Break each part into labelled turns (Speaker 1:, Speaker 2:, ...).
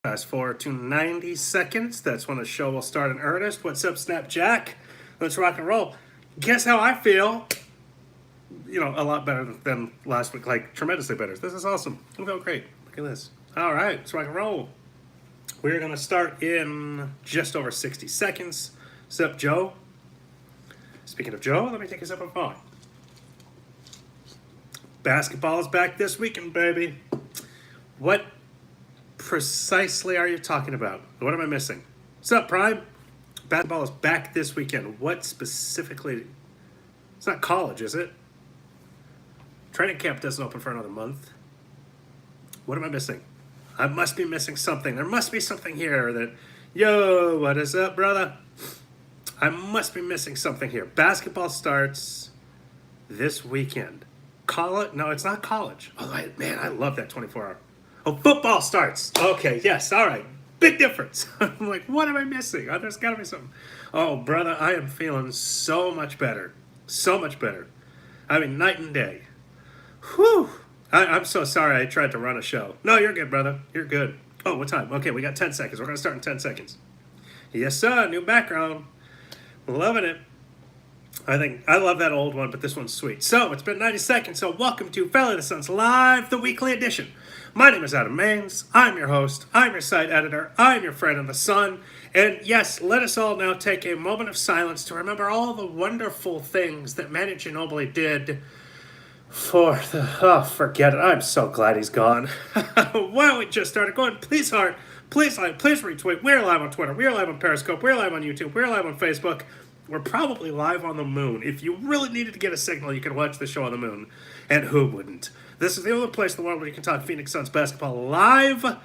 Speaker 1: Fast forward to 90 seconds. That's when the show will start in earnest. What's up, Snapjack? Let's rock and roll. Guess how I feel? A lot better than last week. Like, tremendously better. This is awesome. I feel great. Look at this. All right, let's rock and roll. We're going to start in just over 60 seconds. What's up, Joe? Speaking of Joe, let me take a sip of coffee. Basketball is back this weekend, baby. What precisely are you talking about? What am I missing? What's up, Prime? Basketball is back this weekend. What specifically? It's not college, is it? Training camp doesn't open for another month. What am I missing? I must be missing something. There must be something here that, yo, what is up, brother? I must be missing something here. Basketball starts this weekend. College? No, it's not college. Oh, I love that 24-hour. Oh, football starts. Okay, yes, all right. Big difference. I'm like, what am I missing? Oh, there's got to be something. Oh, brother, I am feeling so much better. So much better. I mean, night and day. Whew. I'm so sorry I tried to run a show. No, you're good, brother. You're good. Oh, what time? Okay, we got 10 seconds. We're going to start in 10 seconds. Yes, sir. New background. Loving it. I love that old one, but this one's sweet. So, it's been 90 seconds, so welcome to Valley of the Suns Live, the weekly edition. My name is Adam Maines. I'm your host. I'm your site editor. I'm your friend in the sun. And yes, let us all now take a moment of silence to remember all the wonderful things that Manu Ginobili did for the... Oh, forget it. I'm so glad he's gone. Why don't we just start it going? Please heart, please like, please retweet. We're live on Twitter. We're live on Periscope. We're live on YouTube. We're live on Facebook. We're probably live on the moon. If you really needed to get a signal, you could watch the show on the moon. And who wouldn't? This is the only place in the world where you can talk Phoenix Suns basketball live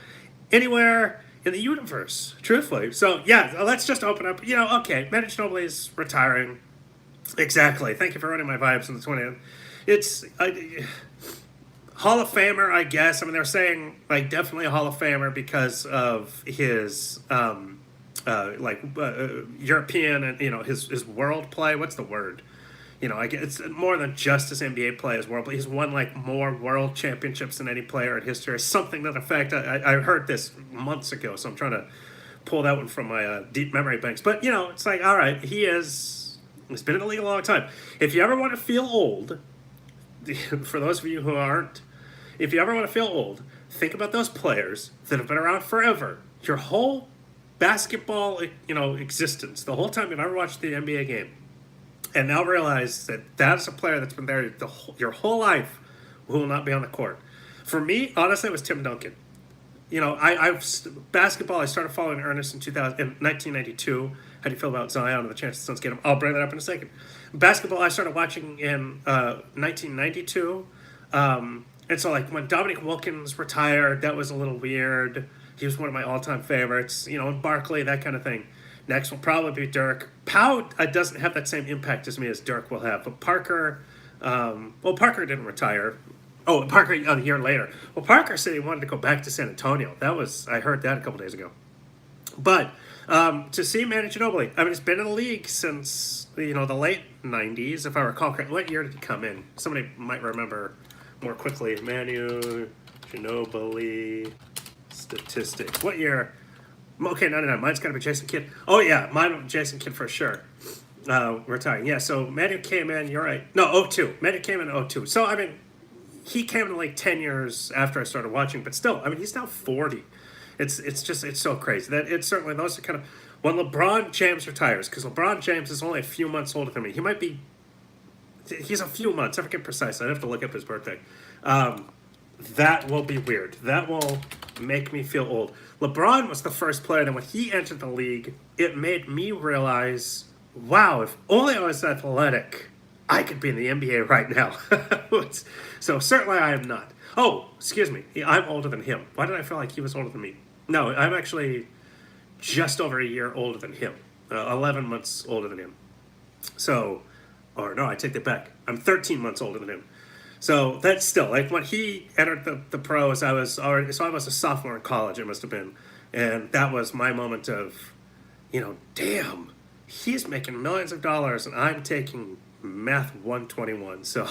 Speaker 1: anywhere in the universe, truthfully. So, yeah, let's just open up. Okay, Manu Ginobili is retiring. Exactly. Thank you for running my vibes in the 20th. It's Hall of Famer, I guess. I mean, they're saying, definitely a Hall of Famer because of his... European and his world play. What's the word? It's more than just his NBA play. His world play. He's won more world championships than any player in history. Something to that effect. I heard this months ago, so I'm trying to pull that one from my deep memory banks. But it's like, all right, he's been in the league a long time. If you ever want to feel old, for those of you who aren't, if you ever want to feel old, think about those players that have been around forever. Your whole basketball, existence, the whole time you've ever watched the NBA game, and now realize that that's a player that's been there your whole life who will not be on the court. For me, honestly, it was Tim Duncan. Basketball, I started following in earnest in 1992. How do you feel about Zion and the chance the Suns get him? I'll bring that up in a second. Basketball, I started watching in 1992. And so, when Dominique Wilkins retired, that was a little weird. He was one of my all-time favorites, Barkley, that kind of thing. Next will probably be Dirk. Pau doesn't have that same impact as me as Dirk will have. But Parker, Parker didn't retire. Oh, Parker a year later. Well, Parker said he wanted to go back to San Antonio. I heard that a couple days ago. But to see Manu Ginobili, I mean, he's been in the league since, the late 90s, if I recall correctly. What year did he come in? Somebody might remember more quickly. Manu Ginobili... statistics. What year? Okay, no. Mine's got to be Jason Kidd. Oh, yeah. Mine was Jason Kidd for sure. Retiring. Yeah, so Manu came in, you're right. No, 02. Manu came in 02. So, I mean, he came in 10 years after I started watching, but still, I mean, he's now 40. It's so crazy. Those are kind of... When LeBron James retires, because LeBron James is only a few months older than me. He's a few months. I forget precisely. I'd have to look up his birthday. That will be weird. That will make me feel old. LeBron was the first player that when he entered the league, it made me realize, wow, if only I was athletic, I could be in the NBA right now. So certainly I am not. Oh, excuse me. I'm older than him. Why did I feel like he was older than me? No, I'm actually just over a year older than him. 11 months older than him. So, or no, I take that back. I'm 13 months older than him. So that's still, when he entered the pros, I was a sophomore in college, it must have been. And that was my moment of, damn, he's making millions of dollars and I'm taking math 121. So,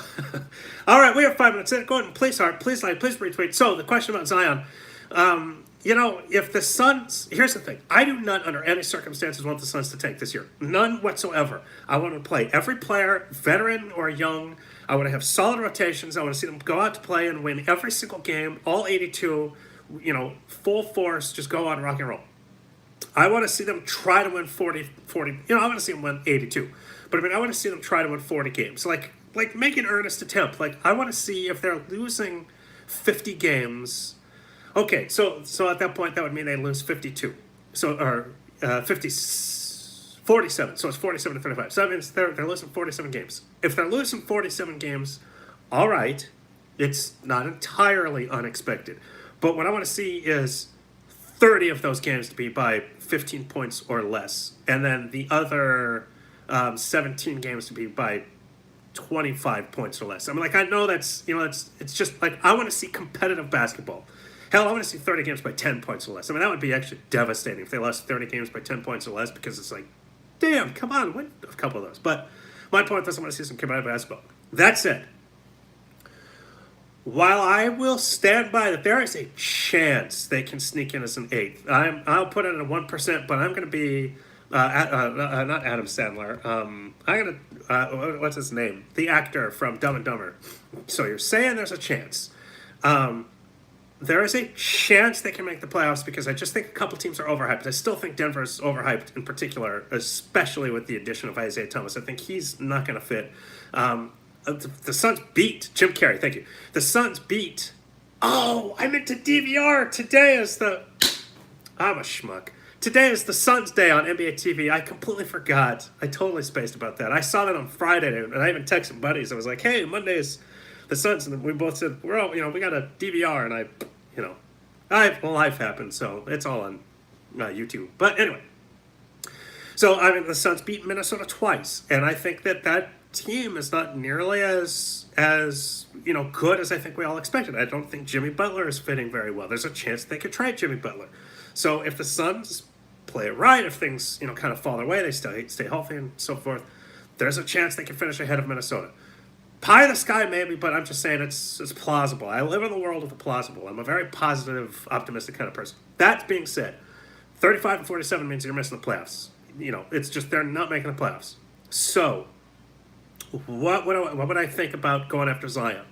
Speaker 1: all right, we have 5 minutes in. Go ahead and please heart, please like, please retweet. So the question about Zion, If the Suns, here's the thing, I do not under any circumstances want the Suns to tank this year. None whatsoever. I want to play every player, veteran or young. I want to have solid rotations. I want to see them go out to play and win every single game, all 82, full force, just go on rock and roll. I want to see them try to win 40. I want to see them win 82. But I want to see them try to win 40 games. Like make an earnest attempt. Like, I want to see if they're losing 50 games. Okay, so at that point, that would mean they lose 52. Or 47. So it's 47 to 35. So that means they're losing 47 games. If they're losing 47 games, all right, it's not entirely unexpected. But what I want to see is 30 of those games to be by 15 points or less. And then the other 17 games to be by 25 points or less. I know it's just I want to see competitive basketball. Hell, I want to see 30 games by 10 points or less. That would be actually devastating if they lost 30 games by 10 points or less, because it's damn, come on, win a couple of those. But my point is I want to see some competitive basketball. That said, while I will stand by that there is a chance they can sneak in as an eighth, I'll put it at 1%, but I'm going to be not Adam Sandler. I'm going to, what's his name? The actor from Dumb and Dumber. So you're saying there's a chance. There is a chance they can make the playoffs, because I just think a couple teams are overhyped. I still think Denver is overhyped in particular, especially with the addition of Isaiah Thomas. I think he's not going to fit. The Suns beat Jim Carrey. Thank you. The Suns beat. Oh, I meant to DVR. Today is the. I'm a schmuck. Today is the Suns' day on NBA TV. I completely forgot. I totally spaced about that. I saw that on Friday, and I even texted buddies. I was like, "Hey, Monday's the Suns," and we both said, "We're all, we got a DVR," and life happened, so it's all on YouTube. But anyway, so the Suns beat Minnesota twice, and I think that team is not nearly as good as I think we all expected. I don't think Jimmy Butler is fitting very well. There's a chance they could trade Jimmy Butler. So if the Suns play it right, if things kind of fall their way, they stay healthy and so forth, there's a chance they can finish ahead of Minnesota. Pie in the sky, maybe, but I'm just saying it's plausible. I live in the world of the plausible. I'm a very positive, optimistic kind of person. That being said, 35 and 47 means you're missing the playoffs. It's just they're not making the playoffs. So what would I think about going after Zion?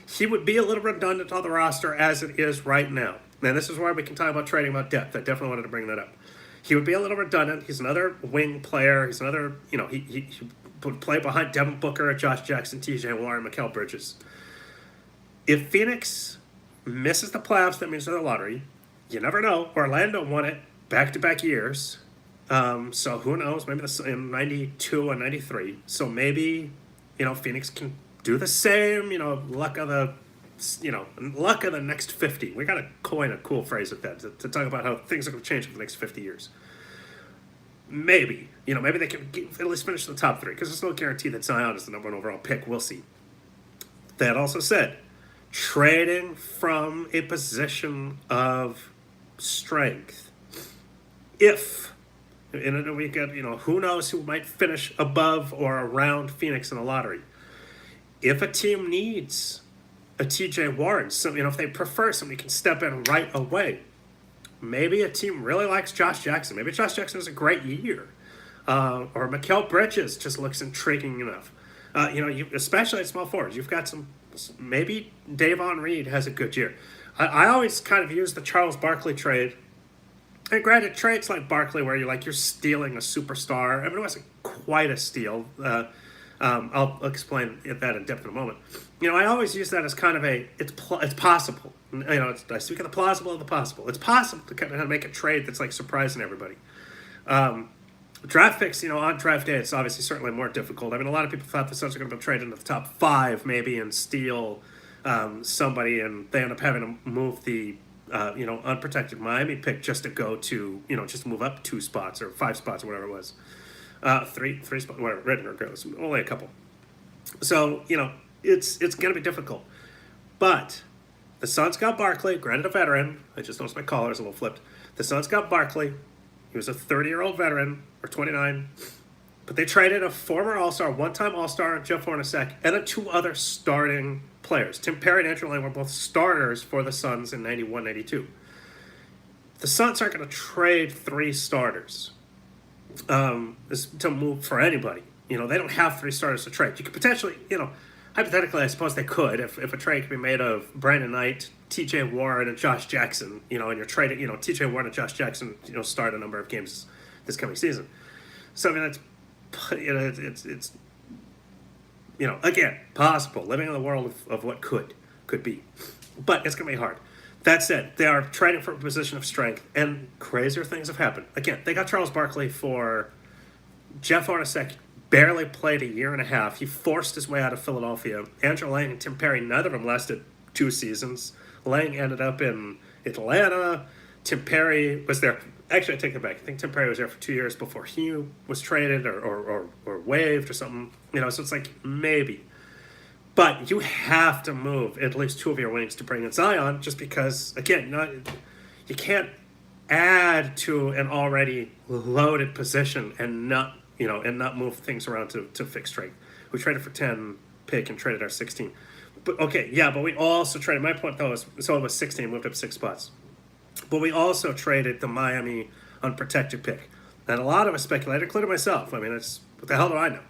Speaker 1: He would be a little redundant on the roster as it is right now. And this is where we can talk about trading about depth. I definitely wanted to bring that up. He would be a little redundant. He's another wing player. He's another, he would play behind Devin Booker, Josh Jackson, TJ Warren, Mikal Bridges. If Phoenix misses the playoffs, that means they're the lottery. You never know. Orlando won it back-to-back years. So who knows? Maybe in 92 and 93. So maybe, Phoenix can do the same. Luck of the next 50. We got to coin a cool phrase with that to talk about how things are going to change in the next 50 years. Maybe. Maybe they can at least finish in the top 3, because there's no guarantee that Zion is the number 1 overall pick. We'll see. That also said, trading from a position of strength. If, and we get, who knows who might finish above or around Phoenix in the lottery. If a team needs a TJ Warren, so, if they prefer somebody can step in right away. Maybe a team really likes Josh Jackson. Maybe Josh Jackson has a great year. Or Mikal Bridges just looks intriguing enough. Especially at small forwards, you've got maybe Davon Reed has a good year. I always kind of use the Charles Barkley trade. And granted, trades like Barkley where you're stealing a superstar. It wasn't quite a steal. I'll explain that in depth in a moment. I always use that as kind of it's possible. I speak of the plausible of the possible. It's possible to kind of make a trade that's surprising everybody. Draft picks, on draft day, it's obviously certainly more difficult. A lot of people thought the Suns were going to be traded into the top 5 maybe and steal somebody, and they end up having to move the unprotected Miami pick just to go to, just move up 2 spots or 5 spots or whatever it was. 3 spots, whatever, Redditor goes, only a couple. So, it's going to be difficult. But the Suns got Barkley, granted a veteran. I just noticed my collar is a little flipped. The Suns got Barkley. He was a 30-year-old veteran, or 29. But they traded a former All-Star, one-time All-Star, Jeff Hornacek, and the 2 other starting players. Tim Perry and Andrew Lang were both starters for the Suns in 91-92. the Suns aren't going to trade 3 starters to move for anybody. They don't have 3 starters to trade. You could potentially, hypothetically, I suppose they could if a trade could be made of Brandon Knight, T.J. Warren, and Josh Jackson. And you're trading, T.J. Warren and Josh Jackson, start a number of games this coming season. So I mean, it's again possible, living in the world of what could be, but it's gonna be hard. That said, they are trading for a position of strength, and crazier things have happened. Again, they got Charles Barkley for Jeff Hornacek. Barely played a year and a half. He forced his way out of Philadelphia. Andrew Lang and Tim Perry, neither of them lasted 2 seasons. Lang ended up in Atlanta. Tim Perry was there. Actually, I take it back. I think Tim Perry was there for 2 years before he was traded or waived or something. So it's like maybe. But you have to move at least 2 of your wings to bring in Zion, just because, again, you can't add to an already loaded position and not move things around to fix strength. We traded for 10 pick and traded our 16. But okay, yeah, but we also traded. My point though is, so it was 16, moved up 6 spots. But we also traded the Miami unprotected pick, and a lot of us speculated, including myself. I mean, it's what the hell do I know?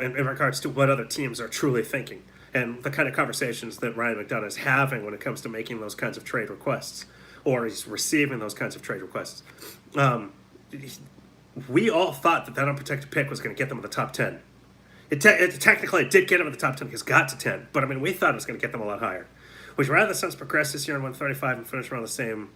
Speaker 1: In regards to what other teams are truly thinking and the kind of conversations that Ryan McDonough is having when it comes to making those kinds of trade requests, or he's receiving those kinds of trade requests. We all thought that unprotected pick was going to get them in the top 10. It technically did get them in the top 10 because it got to 10, but I mean, we thought it was going to get them a lot higher. Would you rather the Suns progress this year and win 35 and finish around the same?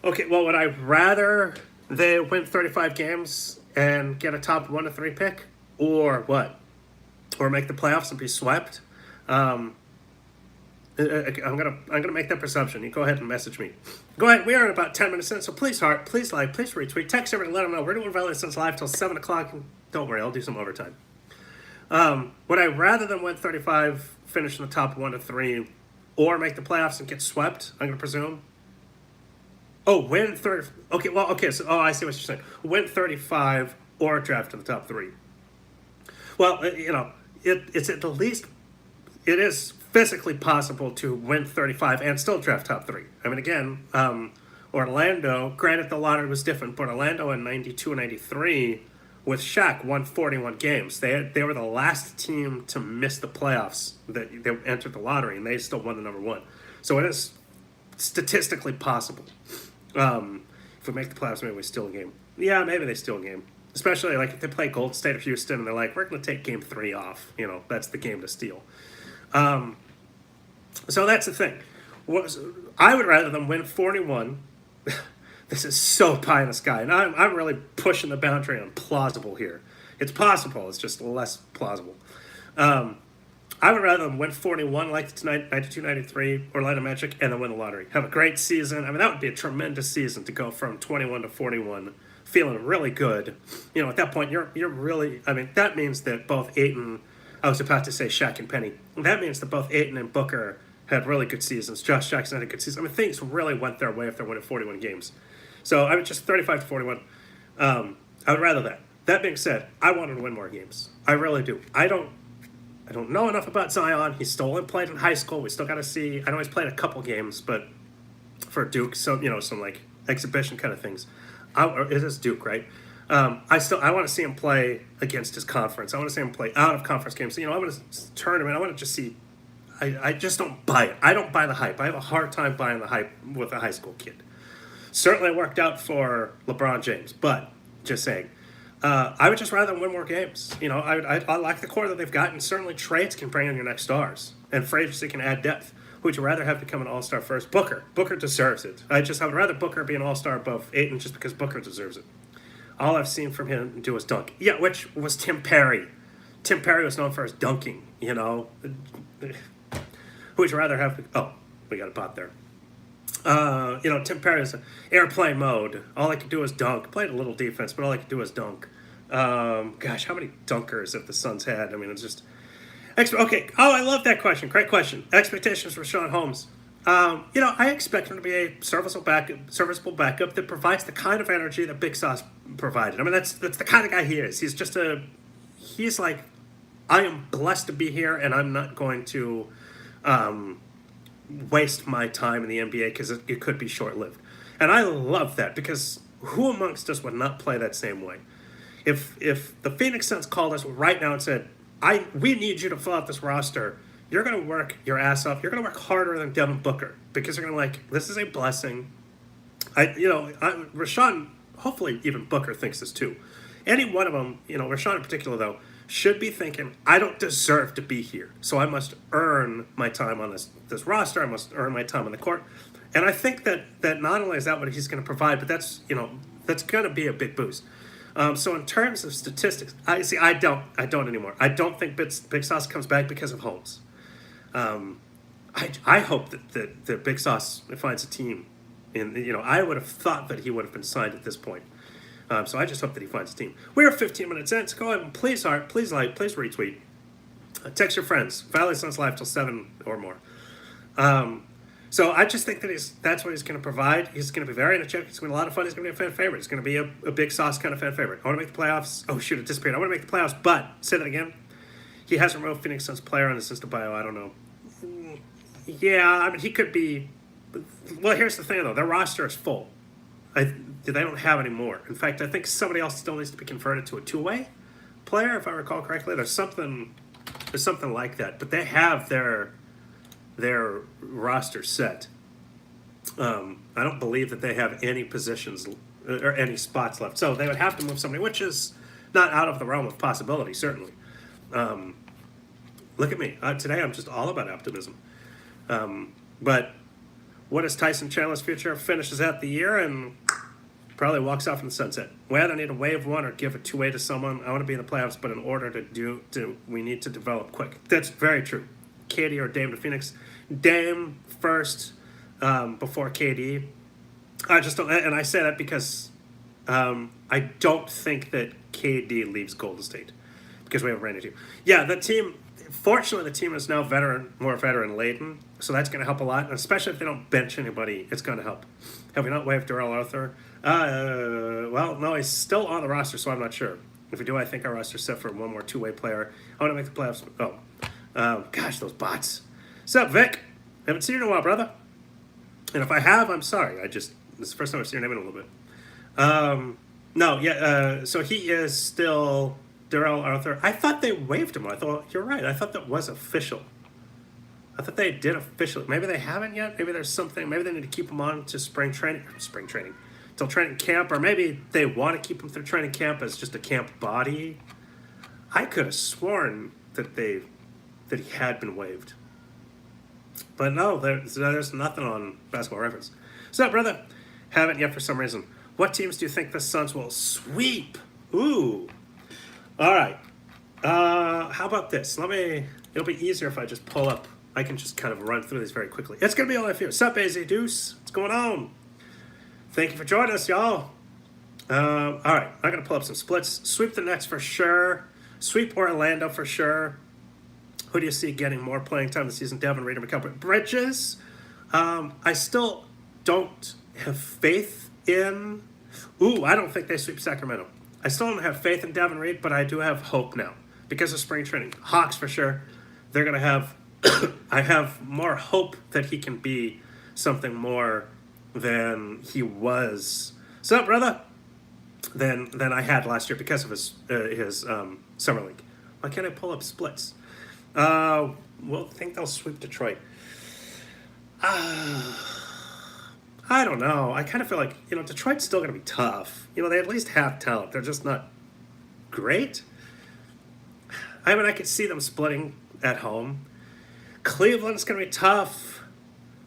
Speaker 1: Okay, well, would I rather they win 35 games and get a top 1 to 3 pick, or what? Or make the playoffs and be swept? I'm gonna make that presumption. You go ahead and message me. Go ahead. We are in about 10 minutes in, so please like, please retweet, text everyone, let them know we're doing Valiant Suns live till 7 o'clock. And don't worry, I'll do some overtime. Would I rather than win 35, finish in the top 1 to 3, or make the playoffs and get swept? I'm gonna presume. Oh, win 30. Okay, well, okay. So, I see what you're saying. Win 35 or draft in the top 3. Well, it's at the least. It is physically possible to win 35 and still draft top 3. I mean, again, Orlando, granted the lottery was different, but Orlando in 92 and 93 with Shaq won 41 games. They were the last team to miss the playoffs that they entered the lottery, and they still won the number 1. So it is statistically possible. If we make the playoffs, maybe we steal a game. Yeah, maybe they steal a game. Especially like if they play Golden State or Houston and they're like, we're going to take game 3 off. That's the game to steal. So that's the thing. I would rather them win 41. This is so pie in the sky. And I'm really pushing the boundary on plausible here. It's possible. It's just less plausible. I would rather them win 41 like tonight, 92-93, Orlando Magic, and then win the lottery. Have a great season. I mean, that would be a tremendous season to go from 21 to 41, feeling really good. At that point, you're really, I mean, that means that both Ayton, I was about to say Shaq and Penny, that means that both Ayton and Booker had really good seasons. Josh Jackson had a good season. I mean, things really went their way if they're winning 41 games. So I would just 35 to 41. I would rather that. That being said, I wanted to win more games. I really do. I don't know enough about Zion. He's still only played in high school. We still got to see. I know he's played a couple games, but for Duke, some like exhibition kind of things. It is Duke, right? I want to see him play against his conference. I want to see him play out of conference games. I want to tournament. I want to just see. I just don't buy it. I don't buy the hype. I have a hard time buying the hype with a high school kid. Certainly worked out for LeBron James, but just saying. I would just rather win more games. I like the core that they've got, and certainly trades can bring in your next stars, and free agency can add depth. Who would you rather have become an all-star first? Booker. Booker deserves it. I would rather Booker be an all-star above Ayton just because Booker deserves it. All I've seen from him do is dunk. Yeah, which was Tim Perry. Tim Perry was known for his dunking, Who would you rather have? Oh, we got a bot there. Tim Perry's airplane mode. All I could do is dunk. Played a little defense, but all I could do is dunk. Gosh, how many dunkers have the Suns had? I mean, it's just... Okay. Oh, I love that question. Great question. Expectations for Sean Holmes. I expect him to be a serviceable backup that provides the kind of energy that Big Sauce provided. I mean, that's the kind of guy he is. He's like, I am blessed to be here, and I'm not going to waste my time in the NBA because it could be short lived. And I love that because who amongst us would not play that same way? If the Phoenix Suns called us right now and said, we need you to fill out this roster, you're going to work your ass off. You're going to work harder than Devin Booker because you're going to this is a blessing. Rashawn, hopefully even Booker thinks this too. Any one of them, Rashawn in particular though, should be thinking, I don't deserve to be here. So I must earn my time on this roster. I must earn my time on the court. And I think that not only is that what he's going to provide, but that's going to be a big boost. So in terms of statistics, I don't anymore. I don't think Big Sauce comes back because of Holmes. I hope that Big Sauce finds a team. I would have thought that he would have been signed at this point. So I just hope that he finds a team. We're 15 minutes in, so go ahead and please like, please retweet. Text your friends. Valley Suns live till 7 or more. So I just think that that's what he's going to provide. He's going to be very energetic. It's going to be a lot of fun. He's going to be a fan favorite. It's going to be a Big Sauce kind of fan favorite. I want to make the playoffs. Oh, shoot, it disappeared. I want to make the playoffs, but, say that again, he has a real Phoenix Suns player on his Insta bio. I don't know. Yeah, he could be. Well, here's the thing, though. Their roster is full. They don't have any more. In fact, I think somebody else still needs to be converted to a two-way player, if I recall correctly. There's something like that. But they have their roster set. I don't believe that they have any positions or any spots left. So they would have to move somebody, which is not out of the realm of possibility, certainly. Look at me. Today I'm just all about optimism. But what is Tyson Chandler's future? Finishes out the year and probably walks off in the sunset. We either need to waive one or give a two-way to someone. I want to be in the playoffs, but in order we need to develop quick. That's very true. KD or Dame to Phoenix. Dame first before KD. I just don't, and I say that because I don't think that KD leaves Golden State because we have ran into. Yeah, the team. Fortunately, the team is now more veteran laden, so that's going to help a lot. And especially if they don't bench anybody, it's going to help. Have we not waived Darrell Arthur? Well, no, he's still on the roster, so I'm not sure. If we do, I think our roster's set for one more two-way player. I want to make the playoffs. Gosh, those bots. What's up, Vic? Haven't seen you in a while, brother. And if I have, I'm sorry. This is the first time I've seen your name in a little bit. So he is still Darrell Arthur. I thought they waived him. I thought, you're right. I thought that was official. I thought they did officially. Maybe they haven't yet. Maybe there's something. Maybe they need to keep him on to spring training, till training camp, or maybe they want to keep him through training camp as just a camp body. I could have sworn that he had been waived. But no, there's nothing on Basketball Reference. So, brother, haven't yet for some reason. What teams do you think the Suns will sweep? Ooh. All right. How about this? It'll be easier if I just pull up. I can just kind of run through these very quickly. It's going to be all I fear. Sup, AZ Deuce? What's going on? Thank you for joining us, y'all. All right. I'm going to pull up some splits. Sweep the Nets for sure. Sweep Orlando for sure. Who do you see getting more playing time this season? Devin Reed or Mikal Bridges? I still don't have faith in... I don't think they sweep Sacramento. I still don't have faith in Devin Reed, but I do have hope now because of spring training. Hawks for sure. They're going to have... I have more hope that he can be something more than he was. What's up, brother? Than I had last year because of his summer league. Why can't I pull up splits? I think they'll sweep Detroit. I don't know. I kind of feel like, Detroit's still going to be tough. They at least have talent. They're just not great. I could see them splitting at home. Cleveland's going to be tough.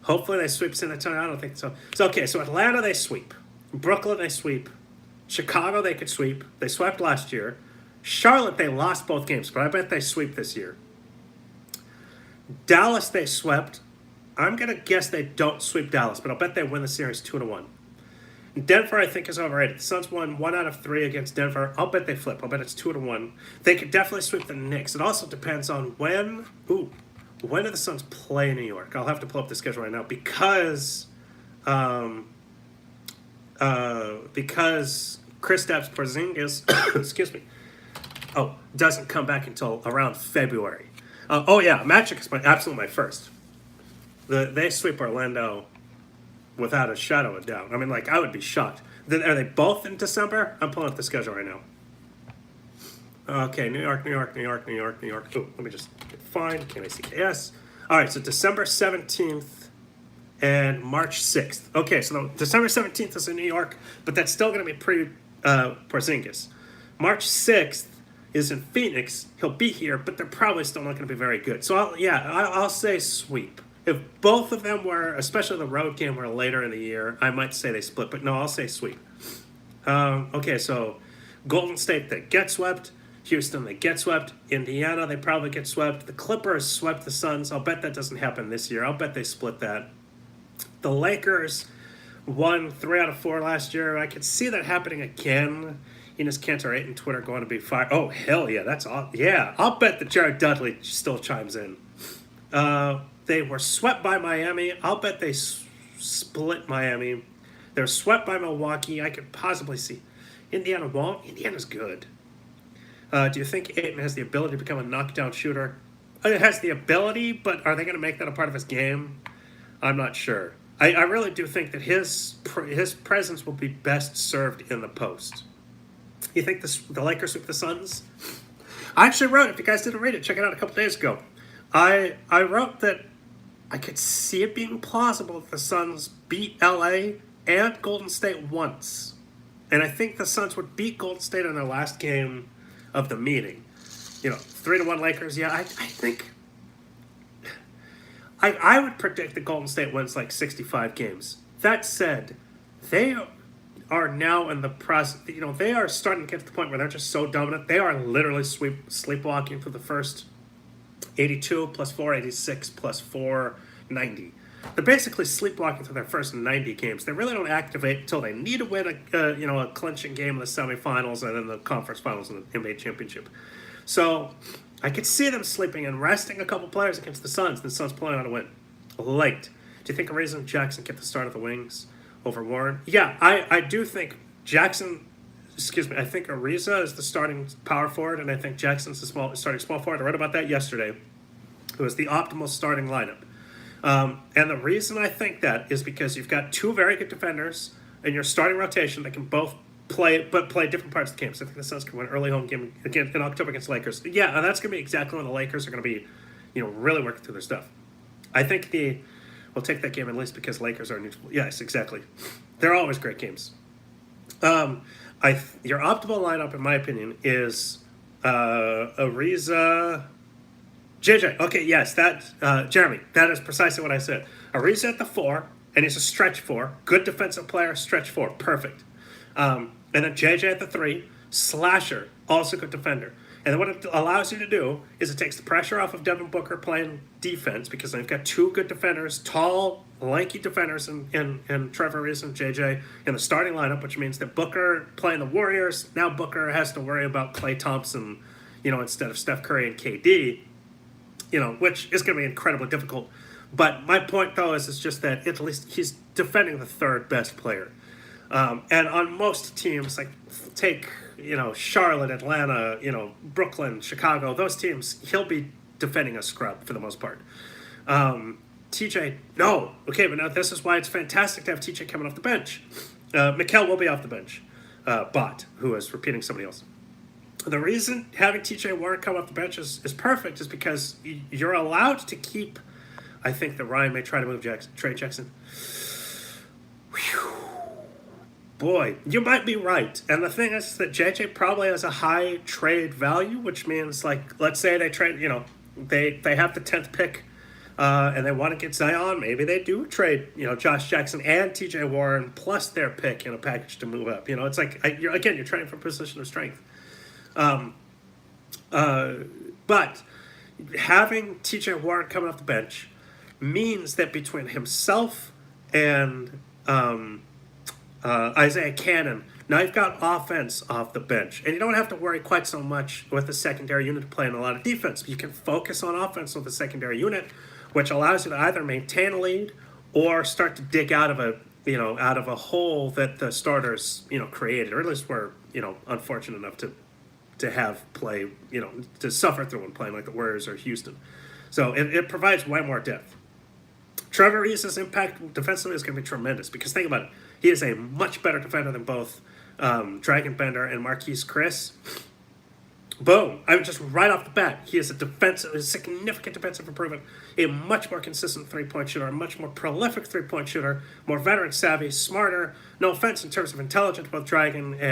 Speaker 1: Hopefully they sweep San Antonio. I don't think so. So Atlanta, they sweep. Brooklyn, they sweep. Chicago, they could sweep. They swept last year. Charlotte, they lost both games, but I bet they sweep this year. Dallas, they swept. I'm going to guess they don't sweep Dallas, but I'll bet they win the series 2-1. Denver, I think, is overrated. The Suns won 1 out of 3 against Denver. I'll bet they flip. I'll bet it's 2-1. They could definitely sweep the Knicks. It also depends on when do the Suns play New York? I'll have to pull up the schedule right now because Kristaps Porzingis, excuse me, doesn't come back until around February. Magic is absolutely my first. They sweep Orlando without a shadow of a doubt. I mean, like, I would be shocked. Are they both in December? I'm pulling up the schedule right now. Okay, New York, New York, New York, New York, New York. Oh, let me just find KNACKS. All right, so December 17th and March 6th. Okay, so December 17th is in New York, but that's still going to be pre-Porzingis. March 6th is in Phoenix. He'll be here, but they're probably still not going to be very good. So, I'll say sweep. If both of them were, especially the road game, were later in the year, I might say they split, but no, I'll say sweep. Okay, so Golden State, they get swept. Houston, they get swept. Indiana, they probably get swept. The Clippers swept the Suns. I'll bet that doesn't happen this year. I'll bet they split that. The Lakers won 3 out of 4 last year. I could see that happening again. Enes Kanter 8 on Twitter going to be fired. Oh, hell yeah, that's all. Yeah, I'll bet that Jared Dudley still chimes in. They were swept by Miami. I'll bet they split Miami. They're swept by Milwaukee. I could possibly see Indiana won't. Indiana's good. Do you think Ayton has the ability to become a knockdown shooter? It has the ability, but are they going to make that a part of his game? I'm not sure. I really do think that his presence will be best served in the post. You think the Lakers sweep the Suns? I actually wrote, if you guys didn't read it, check it out a couple days ago. I wrote that I could see it being plausible that the Suns beat LA and Golden State once. And I think the Suns would beat Golden State in their last game of the meeting. 3-1 Lakers. Yeah, I think I would predict that Golden State wins like 65 games. That said, they are now in the process. They are starting to get to the point where they're just so dominant. They are literally sleepwalking for the first 82 plus 4, 86 plus 4, 90. They're basically sleepwalking through their first 90 games. They really don't activate until they need to win a clinching game in the semifinals and then the conference finals and the NBA championship. So I could see them sleeping and resting a couple players against the Suns. The Suns pulling out a win. Late. Do you think Ariza and Jackson get the start of the wings over Warren? Yeah, I do think Jackson. I think Ariza is the starting power forward, and I think Jackson's the starting small forward. I read about that yesterday. It was the optimal starting lineup. And the reason I think that is because you've got 2 very good defenders in your starting rotation that can both play different parts of the game. So I think the Suns can win an early home game again in October against the Lakers. Yeah, and that's going to be exactly when the Lakers are going to be, really working through their stuff. I think we'll take that game at least because Lakers are neutral. Yes, exactly. They're always great games. Your optimal lineup, in my opinion, is Ariza. JJ, okay, yes, Jeremy, that is precisely what I said. Ariza at the 4, and he's a stretch 4. Good defensive player, stretch 4, perfect. And then JJ at the 3, slasher, also good defender. And then what it allows you to do is it takes the pressure off of Devin Booker playing defense because they've got 2 good defenders, tall, lanky defenders in Trevor Ariza and JJ in the starting lineup, which means that Booker playing the Warriors, now Booker has to worry about Klay Thompson, instead of Steph Curry and KD. Which is going to be incredibly difficult. But my point, though, is just that at least he's defending the 3rd best player. And on most teams, like take, Charlotte, Atlanta, Brooklyn, Chicago, those teams, he'll be defending a scrub for the most part. TJ, no. Okay, but now this is why it's fantastic to have TJ coming off the bench. Mikal will be off the bench. Bot, who is repeating somebody else. The reason having TJ Warren come off the bench is perfect is because you're allowed to keep. I think that Ryan may try to move Trey Jackson. Whew. Boy, you might be right. And the thing is that JJ probably has a high trade value, which means, like, let's say they trade, they have the 10th pick and they want to get Zion. Maybe they do trade, Josh Jackson and TJ Warren plus their pick in a package to move up. It's like, you're trading from a position of strength. But having TJ Warren coming off the bench means that between himself and Isaiah Cannon, now you've got offense off the bench. And you don't have to worry quite so much with the secondary unit playing a lot of defense. You can focus on offense with the secondary unit, which allows you to either maintain a lead or start to dig out of a hole that the starters, created, or at least were, unfortunate enough to have play, to suffer through when playing like the Warriors or Houston. So it provides way more depth. Trevor Ariza's impact defensively is going to be tremendous because think about it. He is a much better defender than both Dragan Bender and Marquise Chris. Boom. I would just right off the bat, he is a significant defensive improvement, a much more consistent three-point shooter, a much more prolific three-point shooter, more veteran savvy, smarter. No offense in terms of intelligence, both Dragan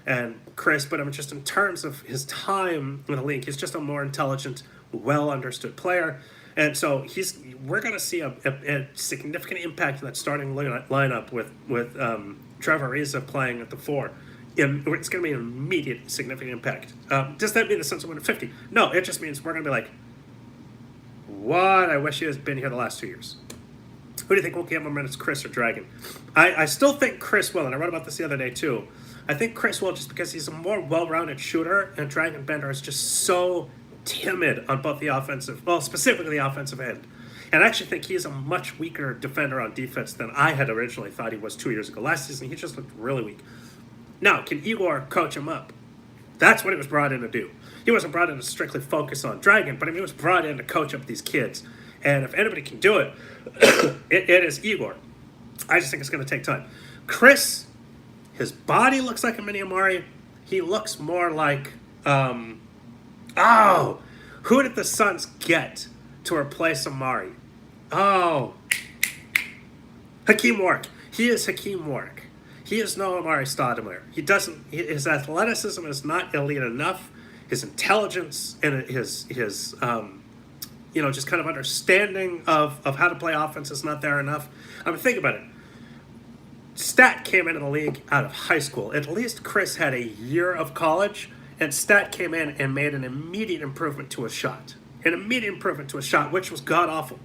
Speaker 1: and Chris, but I mean just in terms of his time in the league, he's just a more intelligent, well understood player. And so we're going to see a significant impact in that starting lineup with Trevor Ariza playing at the 4. It's going to be an immediate significant impact. Does that mean the Suns will win at 50? No, it just means we're going to be like, what? I wish he has been here the last 2 years. Who do you think will get more minutes, Chris or Dragan? I still think Chris will, and I wrote about this the other day too. I think Chris will just because he's a more well-rounded shooter, and Dragan Bender is just so timid on both the offensive, well, specifically the offensive end. And I actually think he's a much weaker defender on defense than I had originally thought he was 2 years ago. Last season, he just looked really weak. Now, can Igor coach him up? That's what he was brought in to do. He wasn't brought in to strictly focus on Dragan, but I mean, he was brought in to coach up these kids. And if anybody can do it, it is Igor. I just think it's going to take time. Chris, his body looks like a mini Amari. He looks more like, who did the Suns get to replace Amari? Oh, Hakeem Warwick. He is Hakeem Warwick. He is no Amari Stoudemire. His athleticism is not elite enough. His intelligence and his just kind of understanding of how to play offense is not there enough. I mean, think about it. Stat came into the league out of high school. At least Chris had a year of college, and Stat came in and made an immediate improvement to his shot. An immediate improvement to his shot, which was god-awful.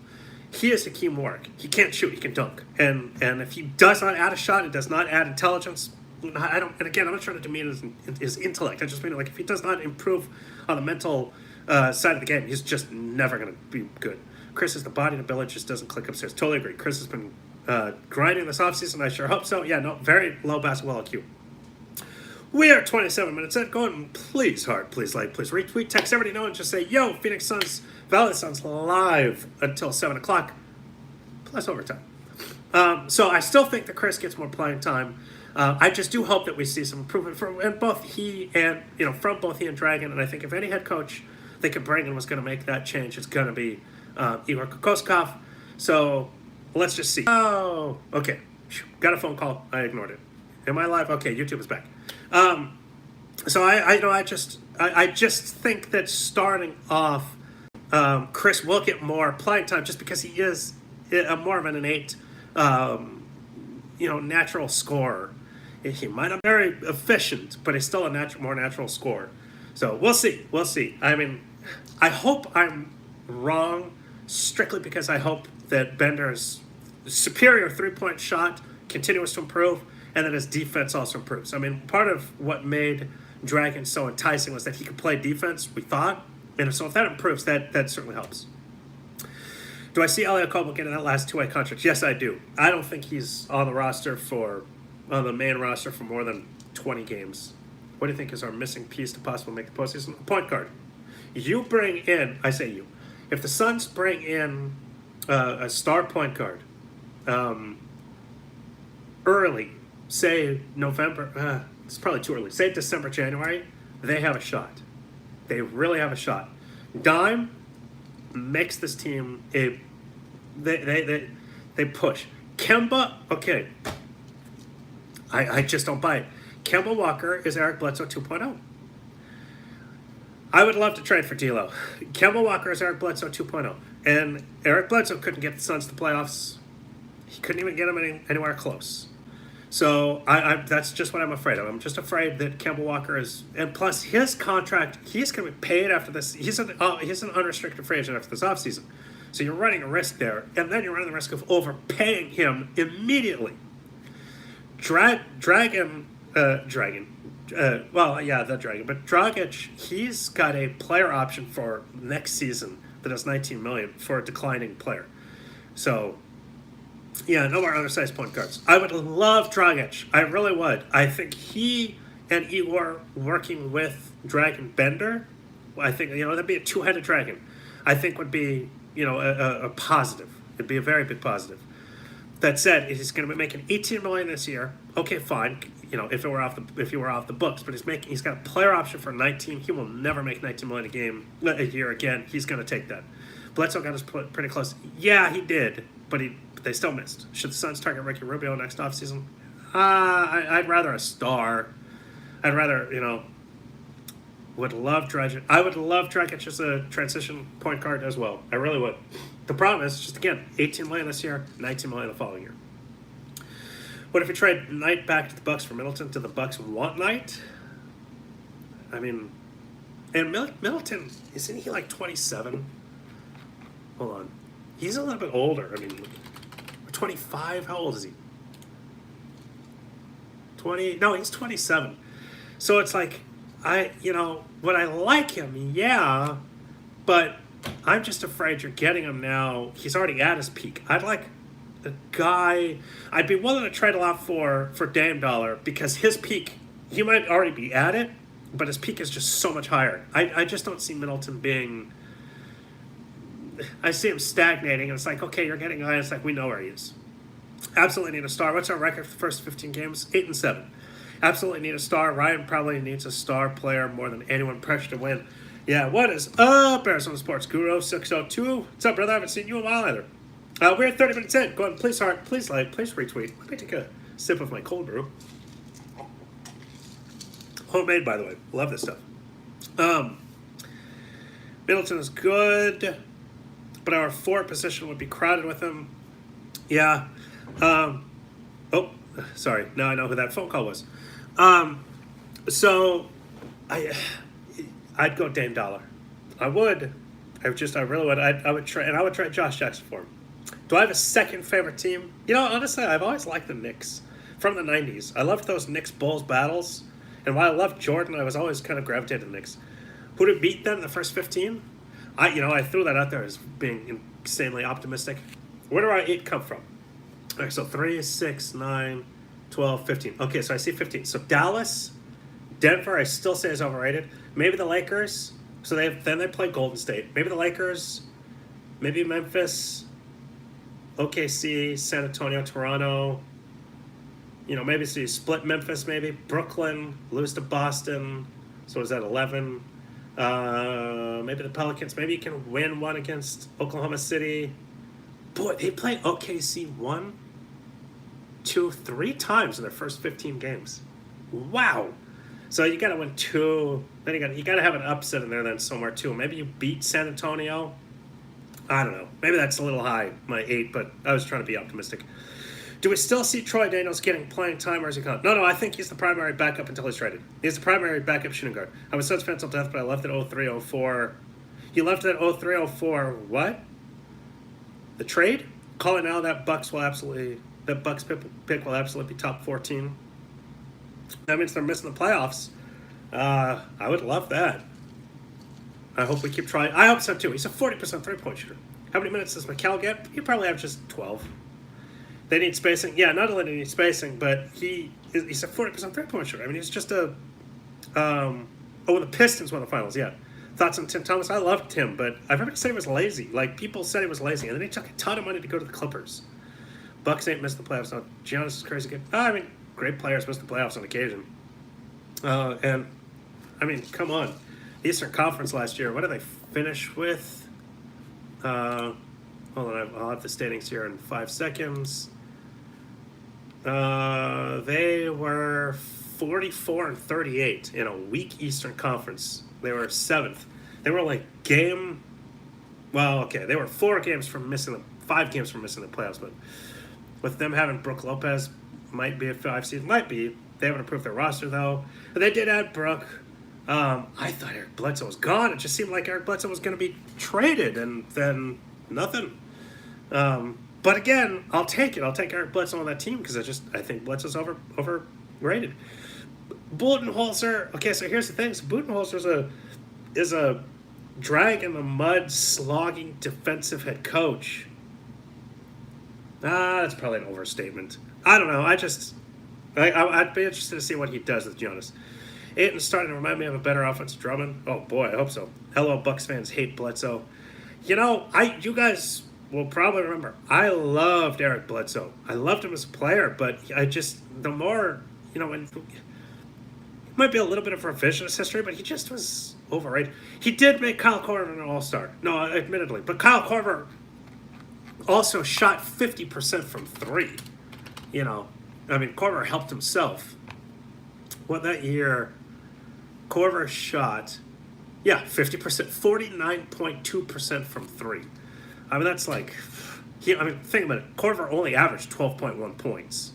Speaker 1: He is Hakeem Warwick. He can't shoot. He can dunk. And if he does not add a shot, it does not add intelligence. And again, I'm not trying to demean his intellect. I just mean like if he does not improve on the mental side of the game, he's just never going to be good. Chris is the body and ability just doesn't click upstairs. Totally agree. Chris has been grinding this offseason. I sure hope so. Yeah, no, very low basketball IQ. We are 27 minutes in. Go ahead and please like, please retweet, text everybody know, and just say, yo, Phoenix Suns, Valley Suns live until 7 o'clock, plus overtime. So I still think that Chris gets more playing time. I just do hope that we see some improvement from both he and Dragan. And I think if any head coach they could bring in was going to make that change, it's going to be Igor Kokoskov. So let's just see. Oh, okay. Got a phone call. I ignored it. Am I live? Okay, YouTube is back. So I just think that starting off, Chris will get more playing time just because he is more of an innate, natural scorer. He might not be very efficient, but he's still a more natural scorer. So we'll see. I mean, I hope I'm wrong strictly because I hope that Bender's superior three-point shot continues to improve, and that his defense also improves. I mean, part of what made Dragan so enticing was that he could play defense, we thought. And so if that improves, that certainly helps. Do I see Elliot Colby getting that last two-way contract? Yes, I do. I don't think he's on the main roster for more than 20 games. What do you think is our missing piece to possibly make the postseason? Point guard. You bring in, I say you, if the Suns bring in a star point guard early, say November, it's probably too early, say December, January, they have a shot. They really have a shot. Dime makes this team they push. Kemba, okay, I just don't buy it. Kemba Walker is Eric Bledsoe 2.0. I would love to trade for D'Lo. Kemba Walker is Eric Bledsoe 2.0. And Eric Bledsoe couldn't get the Suns to playoffs. He couldn't even get them anywhere close. So that's just what I'm afraid of. I'm just afraid that Kemba Walker is, and plus his contract, he's going to be paid after this. He's an unrestricted free agent after this offseason. So you're running a risk there, and then you're running the risk of overpaying him immediately. The Dragan, but Dragic, he's got a player option for next season that is $19 million for a declining player. So, yeah, no more undersized point guards. I would love Dragic. I really would. I think he and Igor working with Dragan Bender, I think, that'd be a two-headed dragon. I think would be, a positive. It'd be a very big positive. That said, he's going to be making $18 million this year. Okay, fine. You know, if he were off the books, but he's got a player option for 19. He will never make 19 million a year again. He's going to take that. Bledsoe got us pretty close. Yeah, he did, but they still missed. Should the Suns target Ricky Rubio next offseason? I'd rather a star. I'd rather, would love Dragic. I would love Dragic as a transition point guard as well. I really would. The problem is, just again, 18 million this year, 19 million the following year. What if we trade Knight back to the Bucks for Middleton? Do the Bucks want Knight? I mean, and Middleton, isn't he like 27? Hold on. He's a little bit older. I mean, 25? How old is he? 20? No, he's 27. So it's like, would I like him? Yeah, but I'm just afraid you're getting him now. He's already at his peak. I'd like a guy. I'd be willing to trade a lot for Dame Dollar because his peak, he might already be at it, but his peak is just so much higher. I just don't see Middleton being. I see him stagnating, and it's like, okay, you're getting high. It's like, we know where he is. Absolutely need a star. What's our record for the first 15 games? 8-7. Absolutely need a star. Ryan probably needs a star player more than anyone. Pressure to win. Yeah, what is up, Arizona Sports Guru 602? What's up, brother? I haven't seen you in a while either. We're at 30 minutes in. Go ahead, please heart, please like, please retweet. Let me take a sip of my cold brew. Homemade, by the way. Love this stuff. Middleton is good, but our forward position would be crowded with him. Yeah. Oh, sorry. Now I know who that phone call was. So I'd go Dame Dollar. I would. I really would. I would trade Josh Jackson for him. Do I have a second favorite team? Honestly, I've always liked the Knicks from the 90s. I loved those Knicks-Bulls battles. And while I loved Jordan, I was always kind of gravitated to the Knicks. Who did beat them in the first 15? I threw that out there as being insanely optimistic. Where do our 8 come from? All right, so 3, 6, 9, 12, 15. Okay, so I see 15. So Dallas, Denver, I still say is overrated. Maybe the Lakers. So they play Golden State. Maybe the Lakers. Maybe Memphis. OKC, San Antonio, Toronto. Maybe so you split Memphis, maybe. Brooklyn, lose to Boston. So is that 11? Maybe the Pelicans. Maybe you can win one against Oklahoma City. Boy, they play OKC 1, 2, 3 times in their first 15 games. Wow. So you got to win 2. Then you got to have an upset in there then somewhere too. Maybe you beat San Antonio. I don't know. Maybe that's a little high, my 8, but I was trying to be optimistic. Do we still see Troy Daniels getting playing time, or is he gone? No, I think he's the primary backup until he's traded. He's the primary backup shooting guard. I was Suns fan till death, but I left at 03, 04. He left at 03, 04. What? The trade? Call it now. That Bucks pick will absolutely be top 14. That means they're missing the playoffs. I would love that. I hope we keep trying. I hope so too. He's a 40% three-point shooter. How many minutes does McCall get? He probably averages 12. They need spacing. Yeah, not only do they need spacing, but he's a 40% three-point shooter. I mean, he's just the Pistons won the finals, yeah. Thoughts on Tim Thomas? I loved Tim, but I've heard him say he was lazy. Like, people said he was lazy, and then he took a ton of money to go to the Clippers. Bucks ain't missed the playoffs. No, Giannis is crazy good. Great players miss the playoffs on occasion. Come on. The Eastern Conference last year, what did they finish with? Hold on, I'll have the standings here in 5 seconds. They were 44-38 in a weak Eastern Conference. They were 7th. They were they were 5 games from missing the playoffs, but with them having Brook Lopez, might be a 5 seed, might be. They haven't improved their roster though. But they did add Brook. I thought Eric Bledsoe was gone. It just seemed like Eric Bledsoe was going to be traded, and then nothing. But again, I'll take it. I'll take Eric Bledsoe on that team because I think Bledsoe's overrated. Budenholzer. Okay, so here's the thing. So Budenholzer is a drag in the mud, slogging defensive head coach. That's probably an overstatement. I don't know. I'd be interested to see what he does with Jonas. Ayton's starting to remind me of a better offensive Drummond. Oh boy, I hope so. Hello, Bucks fans hate Bledsoe. You guys will probably remember, I loved Eric Bledsoe. I loved him as a player, but I just, the more, and might be a little bit of revisionist history, but he just was overrated. He did make Kyle Korver an all-star. No, admittedly. But Kyle Korver also shot 50% from three. Korver helped himself. That year, Korver shot, 50%, 49.2% from three. That's like, think about it. Korver only averaged 12.1 points.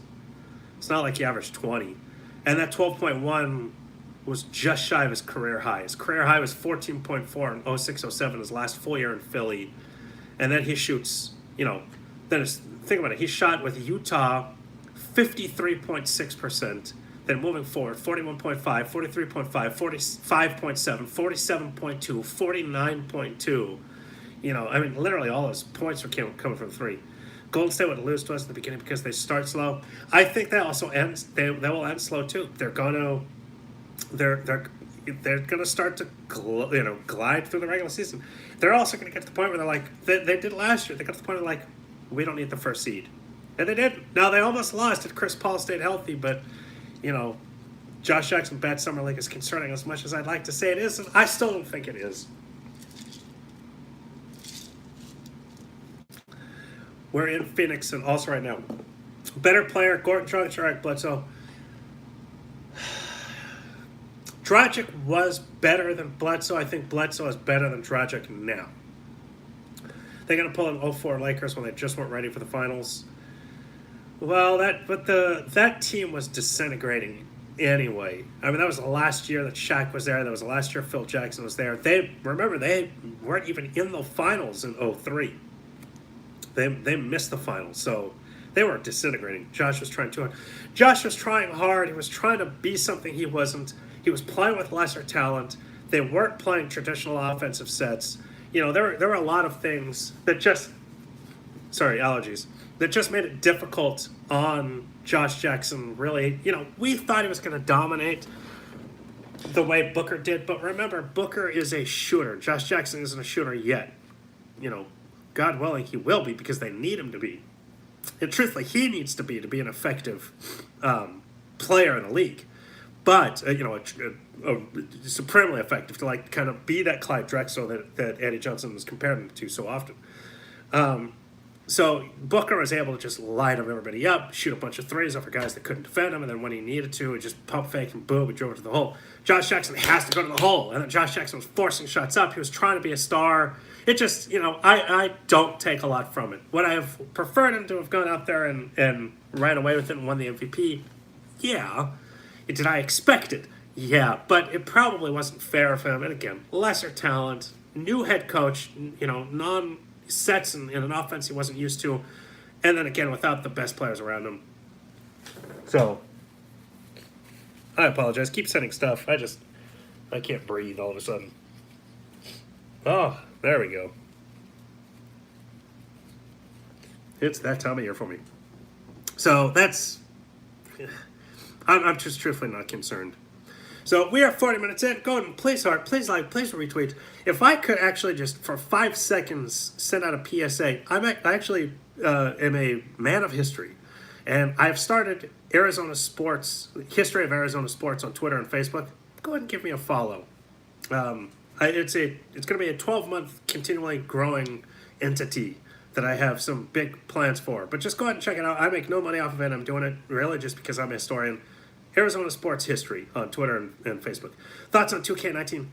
Speaker 1: It's not like he averaged 20. And that 12.1 was just shy of his career high. His career high was 14.4 in 06-07, his last full year in Philly. And then he shoots, think about it. He shot with Utah 53.6%. Then moving forward, 41.5, 43.5, 45.7, 47.2, 49.2. Literally all his points were coming from three. Golden State would lose to us in the beginning because they start slow. I think that also ends. They will end slow too. They're gonna start to glide through the regular season. They're also gonna get to the point where they're like they did last year. They got to the point where we don't need the first seed, and they didn't. Now they almost lost if Chris Paul stayed healthy, but Josh Jackson bad summer league is concerning as much as I'd like to say it is, and I still don't think it is. We're in Phoenix, and also right now, better player, Gordon Dragic or Eric Bledsoe. Dragic was better than Bledsoe. I think Bledsoe is better than Dragic now. They're going to pull in 04 Lakers when they just weren't ready for the finals. Well, that team was disintegrating anyway. That was the last year that Shaq was there. That was the last year Phil Jackson was there. They weren't even in the finals in 03. They missed the finals, so they were disintegrating. Josh was trying too hard. Josh was trying hard. He was trying to be something he wasn't. He was playing with lesser talent. They weren't playing traditional offensive sets. There were a lot of things that allergies, that just made it difficult on Josh Jackson, really. We thought he was going to dominate the way Booker did, but remember, Booker is a shooter. Josh Jackson isn't a shooter yet. God willing, he will be because they need him to be. And truthfully, he needs to be an effective player in the league. But, supremely effective to kind of be that Clyde Drexler that Eddie Johnson was comparing him to so often. So Booker was able to just light everybody up, shoot a bunch of threes over guys that couldn't defend him, and then when he needed to, he just pump fake and boom, he drove it to the hole. Josh Jackson has to go to the hole, and then Josh Jackson was forcing shots up. He was trying to be a star. It just, I don't take a lot from it. Would I have preferred him to have gone out there and ran away with it and won the MVP? Yeah. Did I expect it? Yeah, but it probably wasn't fair of him. And again, lesser talent, new head coach, non-sets in an offense he wasn't used to, and then again, without the best players around him. So, I apologize. Keep sending stuff. I can't breathe all of a sudden. Oh, there we go. It's that time of year for me. So that's... I'm just truthfully not concerned. So we are 40 minutes in. Go ahead and please heart, please like, please retweet. If I could actually just for 5 seconds send out a PSA, I actually am a man of history, and I've started Arizona Sports, History of Arizona Sports on Twitter and Facebook. Go ahead and give me a follow. It's going to be a 12-month continually growing entity that I have some big plans for. But just go ahead and check it out. I make no money off of it. I'm doing it really just because I'm a historian. Arizona Sports History on Twitter and Facebook. Thoughts on 2K19?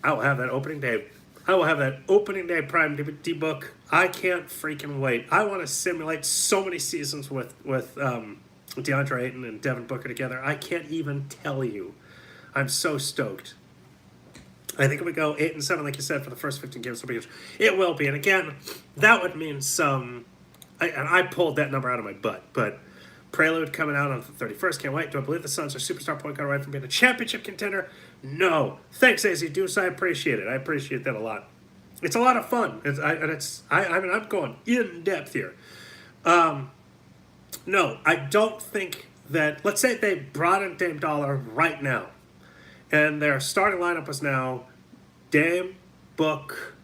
Speaker 1: I will have that opening day. Prime D-Book. I can't freaking wait. I want to simulate so many seasons with DeAndre Ayton and Devin Booker together. I can't even tell you. I'm so stoked. I think if we go 8-7, like you said, for the first 15 games, it will be. And again, that would mean some. And I pulled that number out of my butt, but Prelude coming out on the 31st. Can't wait. Do I believe the Suns are superstar point guard away from being a championship contender? No. Thanks, AZ Deuce. I appreciate it. I appreciate that a lot. It's a lot of fun. I'm going in depth here. No, I don't think that. Let's say they brought in Dame Dollar right now, and their starting lineup was now Dame, Book,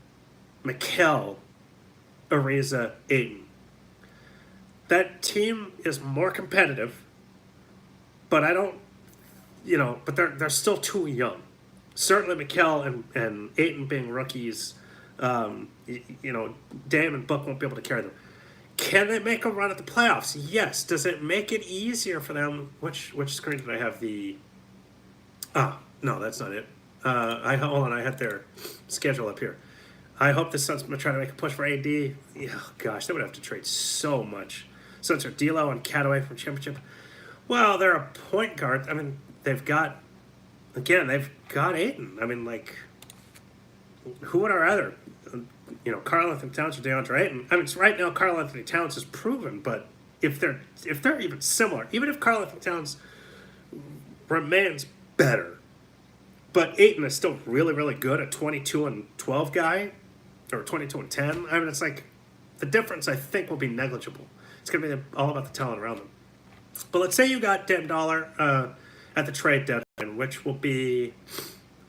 Speaker 1: Mikal, Ariza, Ayton. That team is more competitive, but I don't, but they're still too young. Certainly, Mikal and Ayton being rookies, Dame and Book won't be able to carry them. Can they make a run at the playoffs? Yes. Does it make it easier for them? Which screen did I have? No, that's not it. Hold on. I had their schedule up here. I hope the Suns try to make a push for AD. Oh, gosh, they would have to trade so much. Suns are D'Lo and Cataway from championship. Well, they're a point guard. I mean, they've got Ayton. I mean, like, who would I rather? Karl Anthony Towns or DeAndre Ayton. I mean, right now Karl Anthony Towns is proven, but if they're even similar, even if Karl Anthony Towns remains better, but Ayton is still really, really good at 22 and 12 guy, or 22 and 10. I mean, it's like the difference I think will be negligible. It's going to be all about the talent around them. But let's say you got Dan Dollar at the trade deadline, which will be,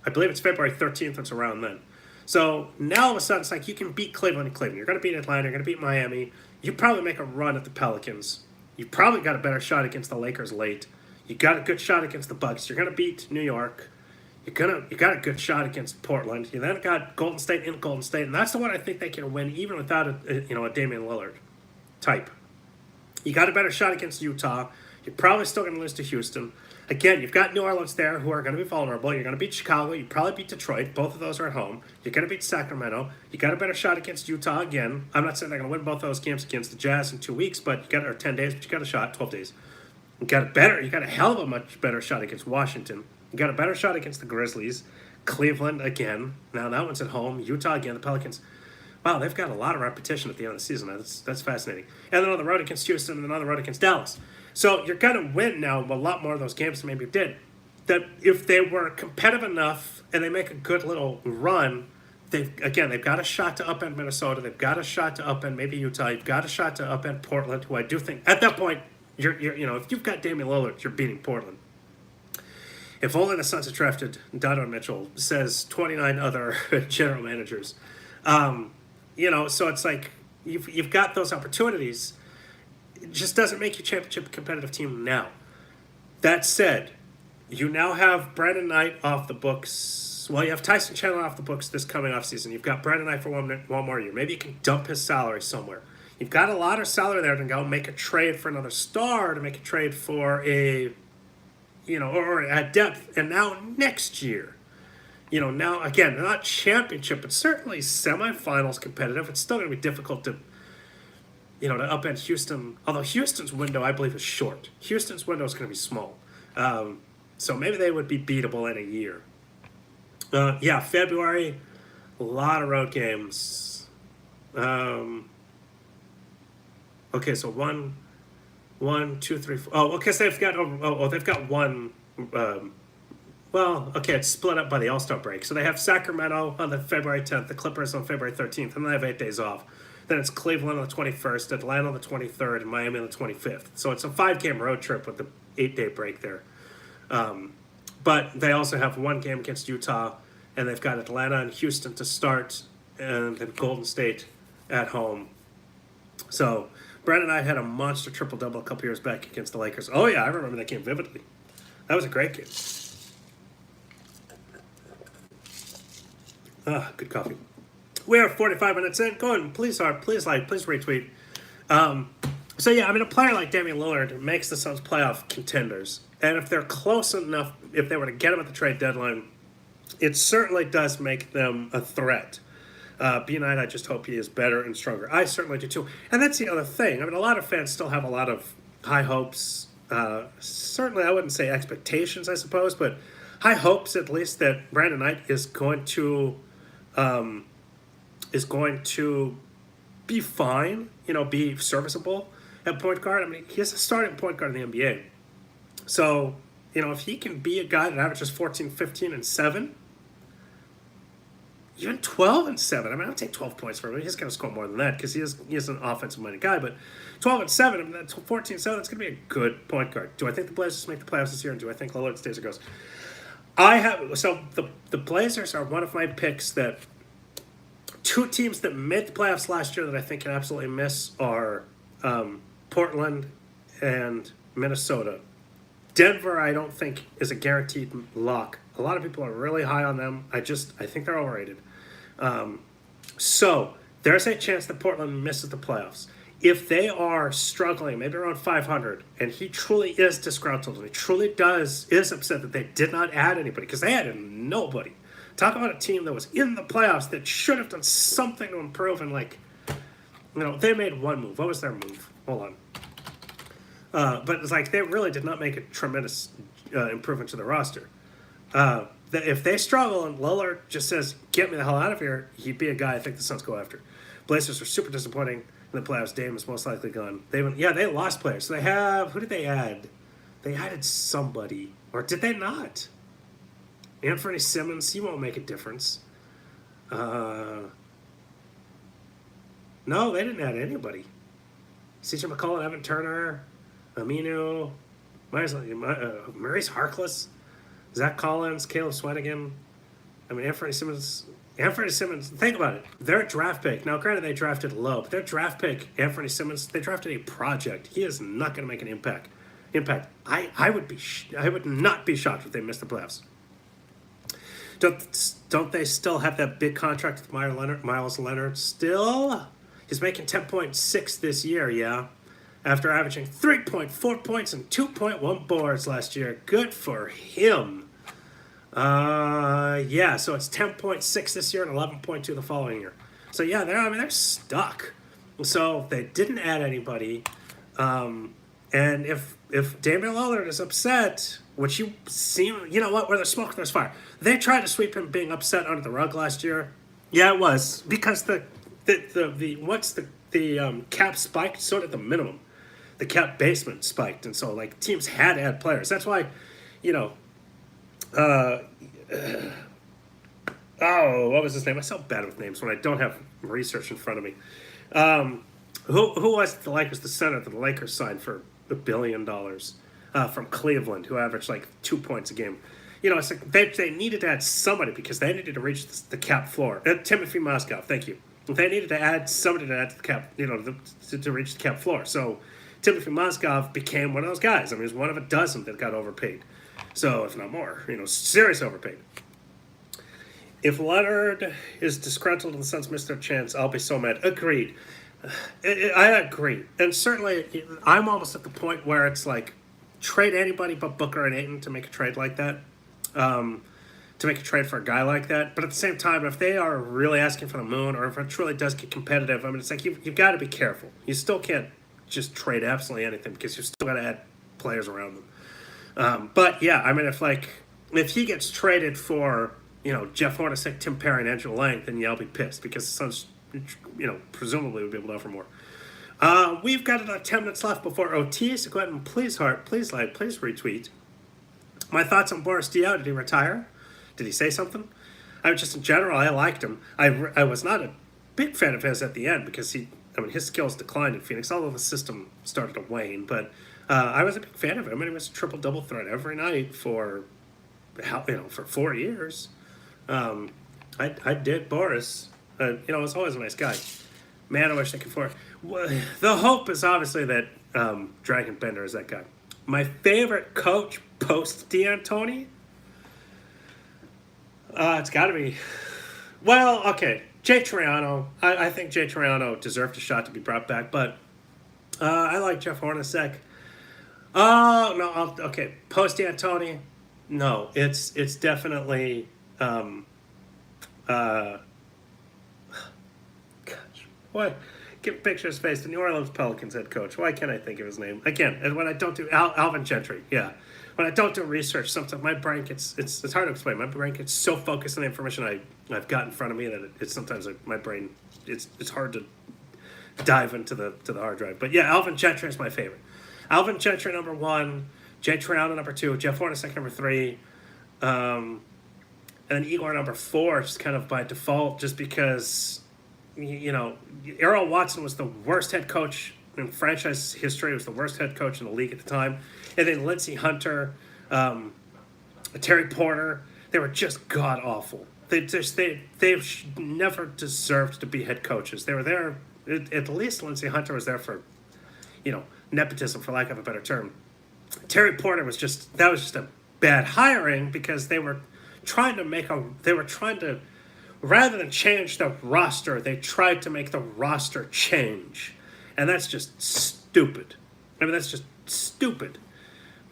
Speaker 1: I believe it's February 13th. It's around then. So now all of a sudden it's like you can beat Cleveland and Cleveland. You're going to beat Atlanta. You're going to beat Miami. You probably make a run at the Pelicans. You probably got a better shot against the Lakers late. You got a good shot against the Bucks. You're going to beat New York. You got a good shot against Portland. You then got Golden State in Golden State, and that's the one I think they can win even without a Damian Lillard type. You got a better shot against Utah. You're probably still going to lose to Houston. Again, you've got New Orleans there who are going to be vulnerable. You're going to beat Chicago. You probably beat Detroit. Both of those are at home. You're going to beat Sacramento. You got a better shot against Utah again. I'm not saying they're going to win both those games against the Jazz in 2 weeks, but or 10 days, but you got a shot, 12 days. You got a hell of a much better shot against Washington. You got a better shot against the Grizzlies. Cleveland again. Now that one's at home. Utah again. The Pelicans. Wow, they've got a lot of repetition at the end of the season. That's fascinating. And then on the road against Houston, and then on the road against Dallas. So you're going to win now a lot more of those games than maybe you did. That if they were competitive enough and they make a good little run, they've got a shot to upend Minnesota. They've got a shot to upend maybe Utah. You've got a shot to upend Portland, who I do think at that point you're if you've got Damian Lillard, you're beating Portland. If only the Suns had drafted Donovan Mitchell, says 29 other general managers. So it's like you've got those opportunities. It just doesn't make you a championship competitive team now. That said, you now have Brandon Knight off the books. Well, you have Tyson Chandler off the books this coming off season. You've got Brandon Knight for one more year. Maybe you can dump his salary somewhere. You've got a lot of salary there to go make a trade for another star, to make a trade for or at depth. And now next year, now again, not championship, but certainly semifinals competitive. It's still going to be difficult to upend Houston. Although Houston's window, I believe, is short. Houston's window is going to be small. So maybe they would be beatable in a year. February, a lot of road games. Okay, so one, two, three, four. Oh, okay, so they've got one. It's split up by the All-Star break. So they have Sacramento on the February 10th, the Clippers on February 13th, and then they have 8 days off. Then it's Cleveland on the 21st, Atlanta on the 23rd, and Miami on the 25th. So it's a 5-game road trip with the 8-day break there. But they also have one game against Utah, and they've got Atlanta and Houston to start, and then Golden State at home. So Brandon and I had a monster triple-double a couple years back against the Lakers. Oh, yeah, I remember that game vividly. That was a great game. Good coffee. We are 45 minutes in. Go ahead, please like, please retweet. A player like Damian Lillard makes the Suns playoff contenders. And if they're close enough, if they were to get him at the trade deadline, it certainly does make them a threat. B-Night, I just hope he is better and stronger. I certainly do too. And that's the other thing. A lot of fans still have a lot of high hopes. Certainly, I wouldn't say expectations, I suppose, but high hopes at least that Brandon Knight is going to be fine, be serviceable at point guard. He's a starting point guard in the NBA. So, if he can be a guy that averages 14, 15, and 7, even 12 and 7. I'll take 12 points for him. He's going to score more than that because he is an offensive-minded guy. But 12 and 7, that's 14 and 7, that's going to be a good point guard. Do I think the Blazers make the playoffs this year, and do I think Lillard stays or goes? The Blazers are one of my picks that two teams that made the playoffs last year that I think can absolutely miss are Portland and Minnesota. Denver, I don't think, is a guaranteed lock. A lot of people are really high on them. I think they're overrated. So there's a chance that Portland misses the playoffs. If they are struggling, maybe around 500, and he truly is disgruntled, and he truly is upset that they did not add anybody, because they added nobody. Talk about a team that was in the playoffs that should have done something to improve, and they made one move. What was their move? Hold on. But it's like they really did not make a tremendous improvement to the roster. If they struggle and Lillard just says, "Get me the hell out of here," he'd be a guy I think the Suns go after. Blazers are super disappointing in the playoffs. Dame is most likely gone. They lost players. So they have, who did they add? They added somebody, or did they not? Anthony Simmons, he won't make a difference. No, they didn't add anybody. CJ McCollum, Evan Turner, Aminu, Maurice Harkless, Zach Collins, Caleb Swanigan. Anthony Simmons, think about it. Their draft pick, now granted they drafted low, but their draft pick, Anthony Simmons, they drafted a project. He is not going to make an impact. I would not be shocked if they missed the playoffs. Don't they still have that big contract with Miles Leonard still? He's making 10.6 this year, yeah. After averaging 3.4 points and 2.1 boards last year. Good for him. So it's 10.6 this year and 11.2 the following year. So yeah, they're stuck. So they didn't add anybody. And if Damian Lillard is upset, which where there's smoke, there's fire. They tried to sweep him being upset under the rug last year. Yeah, it was because the cap spiked, so did the minimum. The cap basement spiked, and so teams had to add players. That's why, what was his name? I'm so bad with names when I don't have research in front of me. Who was the Lakers? The center that the Lakers signed for $1 billion from Cleveland, who averaged 2 points a game. It's like they needed to add somebody because they needed to reach the cap floor. Timothy Mozgov, thank you. They needed to add somebody to add to the cap, to reach the cap floor. So Timothy Mozgov became one of those guys. He was one of a dozen that got overpaid. So if not more, serious overpaid. If Leonard is disgruntled and the Suns miss their chance, I'll be so mad. Agreed. I agree. And certainly I'm almost at the point where it's trade anybody but Booker and Ayton to make a trade like that. To make a trade for a guy like that. But at the same time, if they are really asking for the moon, or if it truly does get competitive, it's you've got to be careful. You still can't just trade absolutely anything because you've still got to add players around them. But yeah, if he gets traded for, Jeff Hornacek, Tim Perry, and Andrew Lang, then yeah, I'll be pissed because the Suns, presumably would be able to offer more. We've got about 10 minutes left before OT, so go ahead and please like, please retweet. My thoughts on Boris Diaw. Did he retire? Did he say something? Just in general, I liked him. I was not a big fan of his at the end because his skills declined in Phoenix, although the system started to wane. But I was a big fan of him. He was a triple-double threat every night for 4 years. I did Boris. Was always a nice guy. Man, I wish I could afford. The hope is obviously that Dragon Bender is that guy. My favorite coach post D'Antoni. It's got to be. Well, okay, Jay Triano. I think Jay Triano deserved a shot to be brought back, but I like Jeff Hornacek. Oh no, okay. Post D'Antoni. No, it's definitely. Gosh, what? Get a picture of his face. The New Orleans Pelicans head coach. Why can't I think of his name? Again, and when I don't do Alvin Gentry, yeah. When I don't do research, sometimes my brain gets it's hard to explain. My brain gets so focused on the information I've got in front of me that it's sometimes my brain it's hard to dive into the hard drive. But yeah, Alvin Gentry is my favorite. Alvin Gentry number 1, Jay Triano number 2, Jeff Hornacek number 3, and then Igor number 4, just kind of by default, just because Errol Watson was the worst head coach in franchise history. He was the worst head coach in the league at the time. And then Lindsey Hunter, Terry Porter, they were just god-awful. They never deserved to be head coaches. They were there. At least Lindsey Hunter was there for, nepotism, for lack of a better term. Terry Porter was just a bad hiring because they were trying to rather than change the roster, they tried to make the roster change, and that's just stupid. I mean, that's just stupid.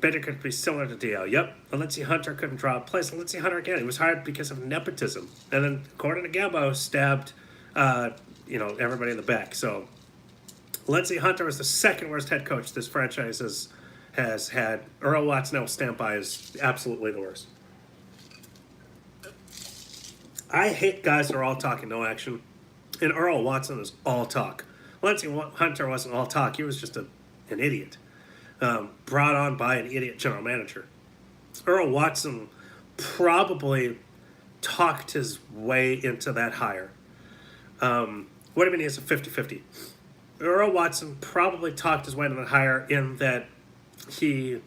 Speaker 1: Bender could be similar to DL. Yep, Lindsey Hunter couldn't draw plays. Lindsey Hunter again, he was hired because of nepotism, and then according to Gambo, stabbed, everybody in the back. So Lindsey Hunter was the second worst head coach this franchise has had. Earl Watson, will stand by, is absolutely the worst. I hate guys that are all talk and no action, and Earl Watson is all talk. Lindsey Hunter wasn't all talk. He was just an idiot. Brought on by an idiot general manager. Earl Watson probably talked his way into that hire. What do you mean he's a 50-50? Earl Watson probably talked his way into that hire in that he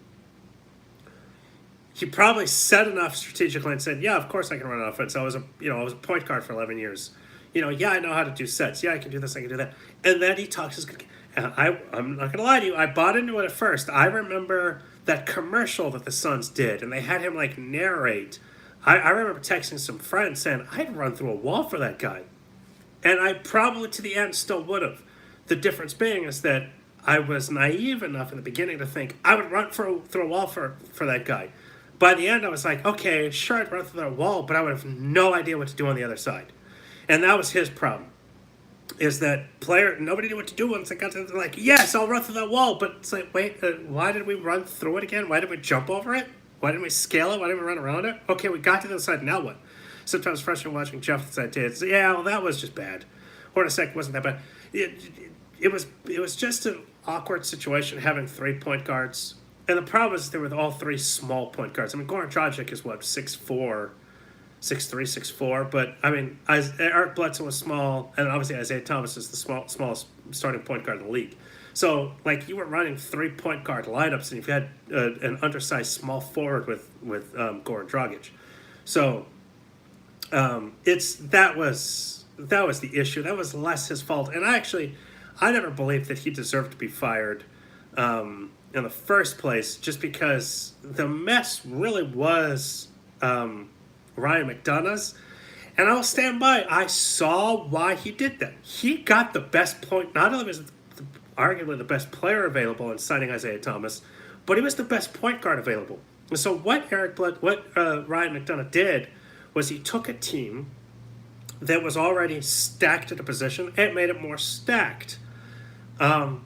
Speaker 1: probably said enough strategically and said, yeah, of course I can run an offense. I was a point guard for 11 years. Yeah, I know how to do sets. Yeah, I can do this, I can do that. And then he talks his good. And I'm not going to lie to you, I bought into it at first. I remember that commercial that the Suns did, and they had him, narrate. I remember texting some friends saying, I'd run through a wall for that guy. And I probably, to the end, still would have. The difference being is that I was naive enough in the beginning to think I would run through a wall for that guy. By the end, I was like, okay, sure, I'd run through that wall, but I would have no idea what to do on the other side. And that was his problem. Is that nobody knew what to do once they got to, yes, I'll run through that wall. But it's like, wait, why did we run through it again? Why did we jump over it? Why didn't we scale it? Why didn't we run around it? Okay, we got to the other side, now what? Sometimes freshman watching Jeff said, yeah, well, that was just bad. Hornacek wasn't that bad. It was just an awkward situation having 3 point guards. And the problem is they were all 3 small point guards. I mean, Goran Dragic is, 6'4", 6'3", 6'4", but I mean, Eric Bledsoe was small, and obviously Isaiah Thomas is the smallest starting point guard in the league. So, you were running 3 point guard lineups, and you've had an undersized small forward with Goran Dragic. So, that was the issue. That was less his fault, and I never believed that he deserved to be fired in the first place, just because the mess really was. Ryan McDonough's, and I'll stand by. I saw why he did that. He got the best point. Not only was arguably the best player available in signing Isaiah Thomas, but he was the best point guard available. And so what Ryan McDonough did was he took a team that was already stacked at a position and made it more stacked, and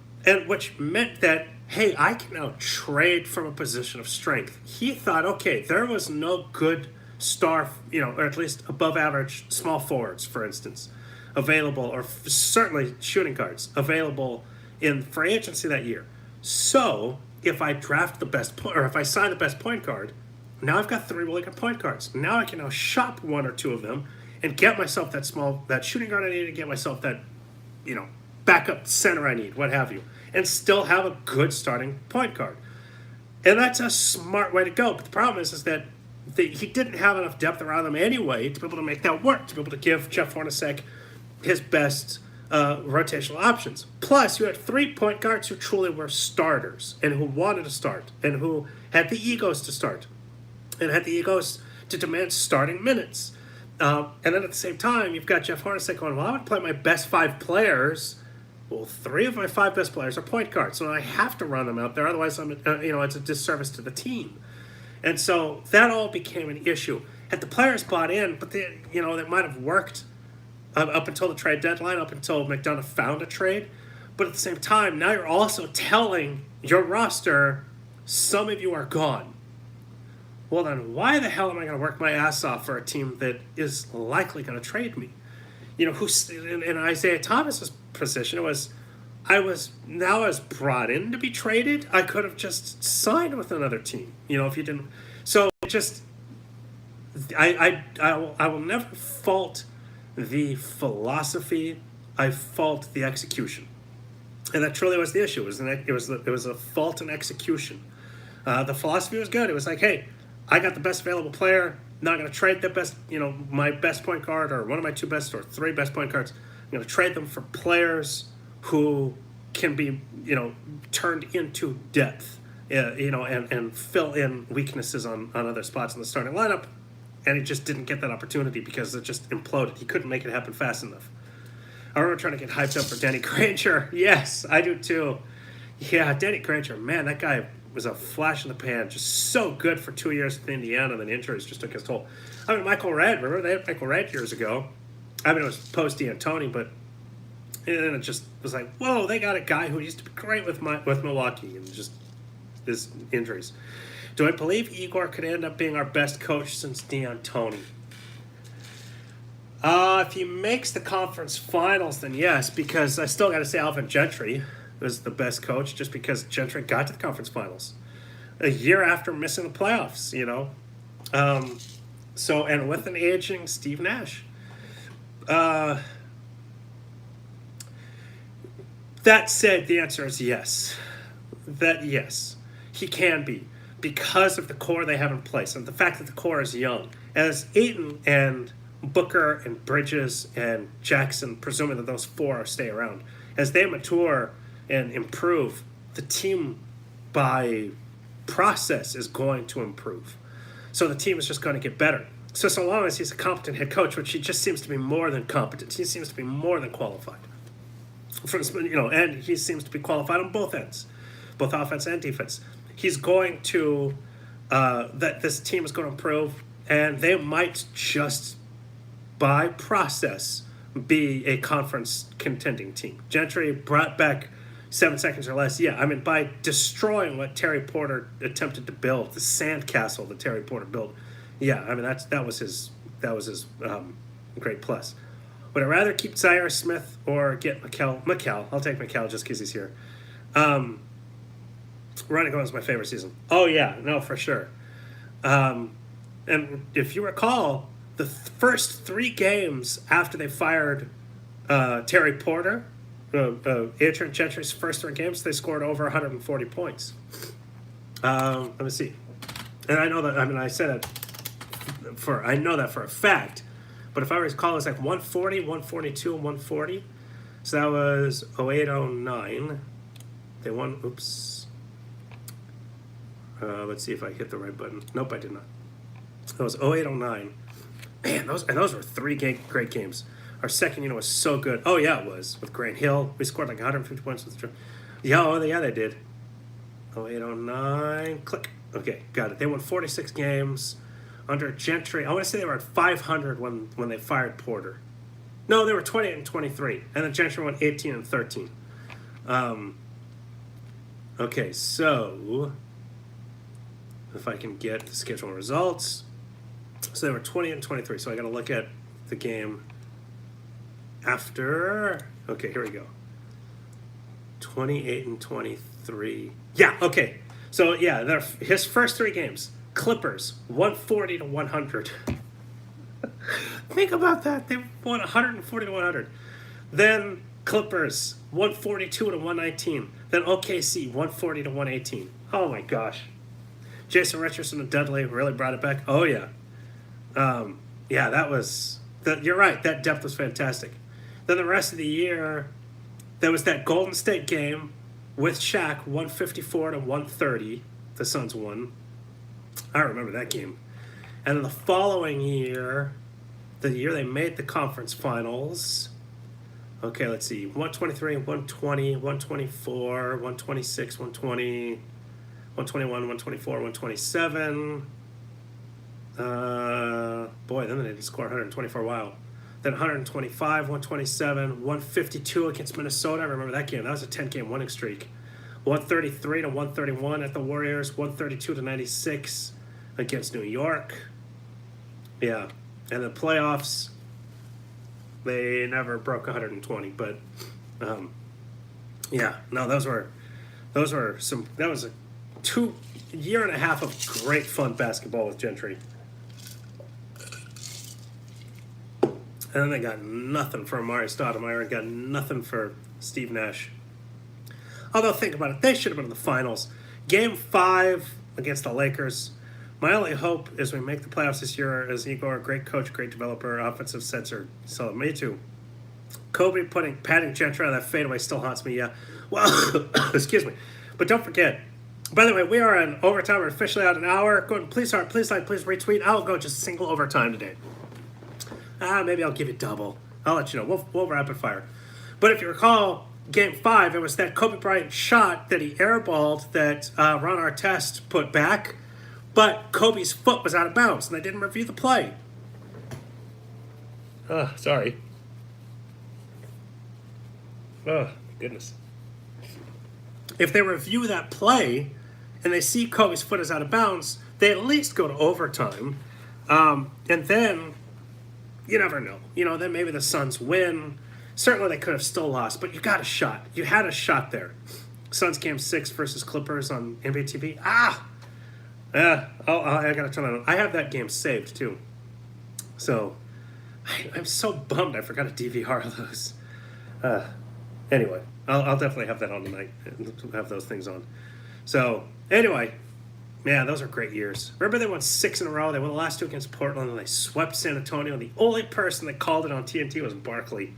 Speaker 1: which meant that, hey, I can now trade from a position of strength. He thought, okay, there was no good star, or at least above average small forwards, for instance, available, or certainly shooting guards available in free agency that year. So if I draft the best or if I sign the best point guard, now I've got 3 really good point guards. Now I can now shop 1 or 2 of them and get myself that shooting guard I need, and get myself that, backup center I need, what have you, and still have a good starting point guard. And that's a smart way to go. But the problem is that he didn't have enough depth around them anyway to be able to make that work, to be able to give Jeff Hornacek his best rotational options. Plus, you had 3 point guards who truly were starters and who wanted to start and who had the egos to start and had the egos to demand starting minutes. And then at the same time, you've got Jeff Hornacek going, well, I would play my best 5 players. Well, 3 of my 5 best players are point guards, so I have to run them out there. Otherwise, it's a disservice to the team. And so that all became an issue. Had the players bought in, but that might have worked up until the trade deadline, up until McDonough found a trade. But at the same time, now you're also telling your roster, some of you are gone. Well, then why the hell am I going to work my ass off for a team that is likely going to trade me? Who's in Isaiah Thomas's position? I was brought in to be traded. I could have just signed with another team, if you didn't. So I will never fault the philosophy. I fault the execution, and that truly was the issue. It was a fault in execution. The philosophy was good. It was like, hey, I got the best available player. not going to trade the best, my best point guard or one of my two best or three best point guards. I'm going to trade them for players who can be, turned into depth, and fill in weaknesses on other spots in the starting lineup. And he just didn't get that opportunity because it just imploded. He couldn't make it happen fast enough. I remember trying to get hyped up for Danny Granger. Yes, I do too. Yeah, Danny Granger, man, that guy was a flash in the pan. Just so good for 2 years with Indiana, and then injuries just took his toll. I mean, Michael Redd, remember they had Michael Redd years ago? I mean, it was post-D'Antoni, but and it just was like, whoa, they got a guy who used to be great with Milwaukee, and just his injuries. Do I believe Igor could end up being our best coach since D'Antoni? If he makes the conference finals, then yes, because I still got to say Alvin Gentry was the best coach just because Gentry got to the conference finals a year after missing the playoffs, and with an aging Steve Nash. That said, the answer is yes. Yes, he can be because of the core they have in place and the fact that the core is young. As Ayton and Booker and Bridges and Jackson, presuming that those four stay around, as they mature and improve, the team by process is going to improve. So the team is just going to get better. So long as he's a competent head coach, which he just seems to be more than competent, he seems to be more than qualified. And he seems to be qualified on both ends, both offense and defense. He's going to that this team is going to improve, and they might just by process be a conference contending team. Gentry brought back 7 seconds or less. Yeah, I mean, by destroying what Terry Porter attempted to build, the sandcastle that Terry Porter built. Yeah, I mean that was his great plus. Would I rather keep Zaire Smith or get Mikal? I'll take Mikal just because he's here. Running Home is my favorite season. Oh yeah, no, for sure. And if you recall, the first 3 games after they fired Terry Porter, Adrian Gentry's first 3 games, they scored over 140 points. Let me see. And I know that, I said it I know that for a fact, but if I recall, it's like 140, 142, and 140. So that was 08-09. They won, let's see if I hit the right button. Nope, I did not. It was 08-09. Man, those were 3 great games. Our second unit was so good. Oh, yeah, it was. With Grant Hill. We scored like 150 points with the yeah, they did. 08-09. Click. Okay, got it. They won 46 games under Gentry. I want to say they were at 500 when they fired Porter. No, they were 28-23. And then Gentry won 18-13. Okay, so if I can get the schedule results. So they were 20-23. So I got to look at the game after. Okay, here we go. 28-23. Yeah, okay. So yeah, his first 3 games. Clippers 140-100. Think about that. They won 140-100. Then Clippers 142-119. Then OKC 140-118. Oh my gosh. Jason Richardson and Dudley really brought it back. Oh yeah. Yeah, that was. You're right. That depth was fantastic. Then the rest of the year, there was that Golden State game with Shaq, 154-130. The Suns won. I remember that game. And then the following year, the year they made the conference finals. Okay, let's see. 123, 120, 124, 126, 120, 121, 124, 127. Boy, then they didn't score 120 for a while. Then 125, 127, 152 against Minnesota. I remember that game. That was a 10-game winning streak. 133-131 at the Warriors. 132-96 against New York. Yeah. And the playoffs, they never broke 120. But, yeah. No, that was a 2 year and a half of great fun basketball with Gentry. And then they got nothing for Amari Stoudemire and got nothing for Steve Nash. Although, think about it, they should have been in the finals. Game 5 against the Lakers, My only hope is we make the playoffs this year as Igor, great coach, great developer, offensive sensor. So me too. Kobe patting Gentry on that fadeaway still haunts me. Yeah. Well, excuse me. But don't forget. By the way, we are in overtime. We're officially out an hour. Go ahead, please like, please retweet. I'll go just single overtime today. Maybe I'll give you double. I'll let you know. We'll rapid fire. But if you recall, Game 5, it was that Kobe Bryant shot that he airballed that Ron Artest put back, but Kobe's foot was out of bounds, and they didn't review the play. Sorry. Oh, goodness. If they review that play and they see Kobe's foot is out of bounds, they at least go to overtime. And then, you never know. Then maybe the Suns win. Certainly they could have still lost, but you got a shot. You had a shot there. Suns Game 6 versus Clippers on NBA TV. I got to turn that on. I have that game saved, too. So, I'm so bummed I forgot to DVR those. Anyway, I'll definitely have that on tonight. Have those things on. So, anyway, yeah, those are great years. Remember they won 6 in a row? They won the last 2 against Portland, and they swept San Antonio. The only person that called it on TNT was Barkley.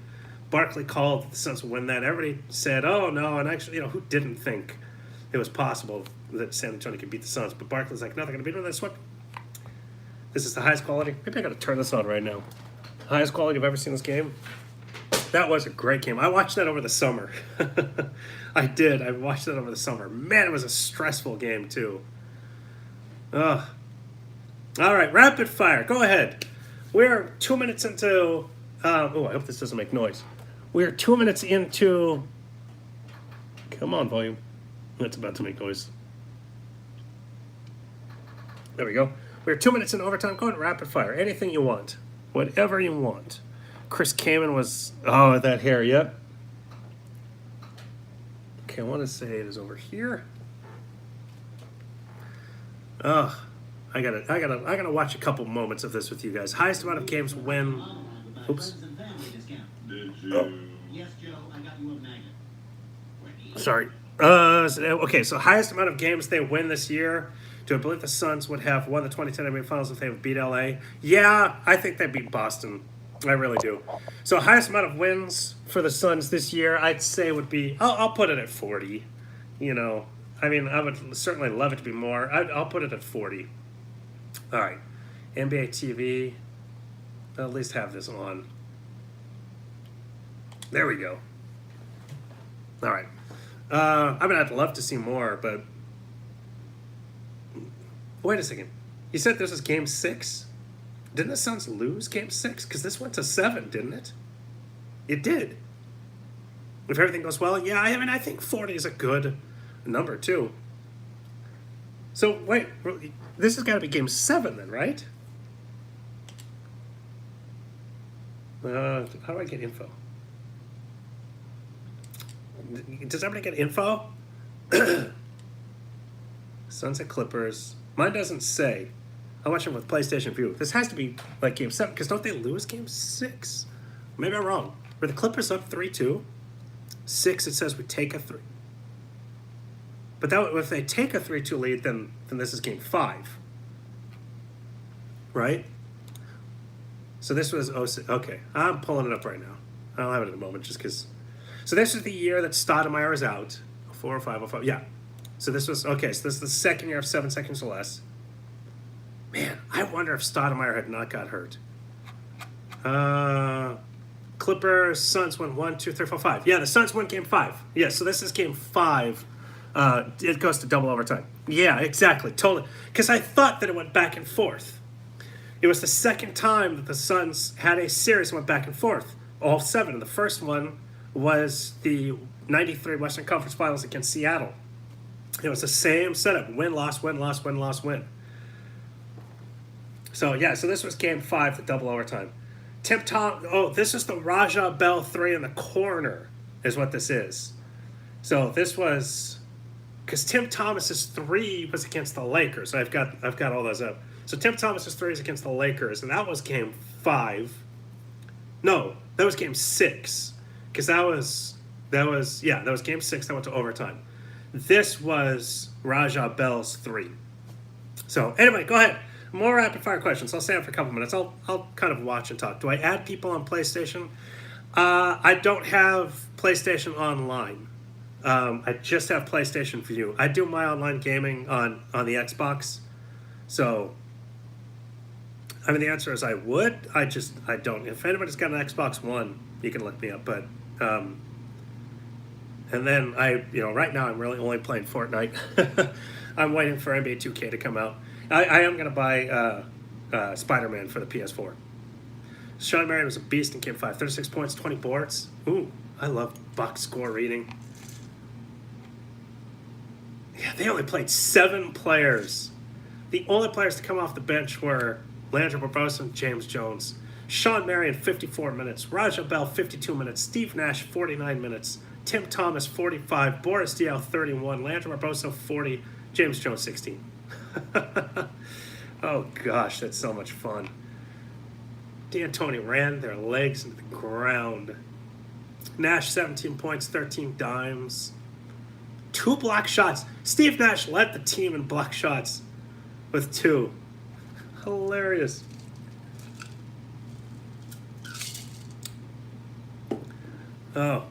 Speaker 1: Barkley called the Suns would win that. Everybody said, oh, no, and actually, who didn't think it was possible that San Antonio could beat the Suns? But Barkley's like, no, they're going to beat them. They swept. This is the highest quality. Maybe I got to turn this on right now. Highest quality I've ever seen this game. That was a great game. I watched that over the summer. I did. I watched that over the summer. Man, it was a stressful game, too. Ugh. All right, rapid fire. Go ahead. We're 2 minutes into... I hope this doesn't make noise. We're 2 minutes into... Come on, volume. That's about to make noise. There we go. We're 2 minutes into overtime. Go ahead and rapid fire. Anything you want. Whatever you want. Chris Kaman was... Oh, that hair, yep. Okay, I want to say it is over here. I gotta watch a couple moments of this with you guys. Highest amount of games win. Oops.
Speaker 2: Yes, Joe, I got you a magnet.
Speaker 1: Sorry. Okay, so highest amount of games they win this year. Do I believe the Suns would have won the 2010 NBA Finals if they would beat LA? Yeah, I think they beat Boston. I really do. So highest amount of wins for the Suns this year, I'd say would be, I'll put it at 40. I would certainly love it to be more. I'll put it at 40. All right. NBA TV. I'll at least have this on. There we go. All right. I'd love to see more, but... Wait a second. You said this is Game 6? Didn't the Suns lose Game 6? Because this went to 7, didn't it? It did. If everything goes well, yeah, I think 40 is a good number, too. So, wait, this has got to be Game 7 then, right? How do I get info? Does everybody get info? Suns and Clippers. Mine doesn't say. I'm watching with PlayStation View. This has to be like Game 7, because don't they lose Game 6? Maybe I'm wrong. Were the Clippers up 3-2? 6, it says we take a 3. But if they take a 3-2 lead, then this is Game 5. Right? So this was... Okay, I'm pulling it up right now. I'll have it in a moment just because... So this is the year that Stoudemire is out. 4 or 5 or 5. Yeah. So this was... Okay, so this is the second year of 7 seconds or less. Man, I wonder if Stoudemire had not got hurt. Clippers, Suns won 1, 2, 3, 4, 5. Yeah, the Suns won Game 5. Yeah, so this is Game 5. It goes to double overtime. Yeah, exactly. Totally. Because I thought that it went back and forth. It was the second time that the Suns had a series that went back and forth. All 7. The first one was the 93 Western Conference Finals against Seattle. It was the same setup. Win, loss, win, loss, win, loss, win. So, yeah, so this was Game 5, the double overtime. This is the Raja Bell 3 in the corner is what this is. So this was... Because Tim Thomas's 3 was against the Lakers. I've got all those up. So Tim Thomas's 3 is against the Lakers, and that was Game 5. No, that was Game 6. Because that was Game 6 that went to overtime. This was Raja Bell's 3. So anyway, go ahead. More rapid fire questions. I'll stay on for a couple minutes. I'll kind of watch and talk. Do I add people on PlayStation? I don't have PlayStation Online. I just have PlayStation View. I do my online gaming on the Xbox. So, I mean, the answer is I would. I don't. If anybody's got an Xbox One, you can look me up. But, and then right now I'm really only playing Fortnite. I'm waiting for NBA 2K to come out. I am going to buy Spider-Man for the PS4. Sean Marion was a beast in Game 5. 36 points, 20 boards. Ooh, I love box score reading. Yeah, they only played 7 players. The only players to come off the bench were Leandro Barbosa and James Jones. Sean Marion, 54 minutes. Raja Bell, 52 minutes. Steve Nash, 49 minutes. Tim Thomas, 45. Boris Diaw, 31. Leandro Barbosa, 40. James Jones, 16. Oh, gosh, that's so much fun. D'Antoni ran their legs into the ground. Nash, 17 points, 13 dimes. 2 block shots. Steve Nash led the team in block shots with 2. Hilarious. Oh.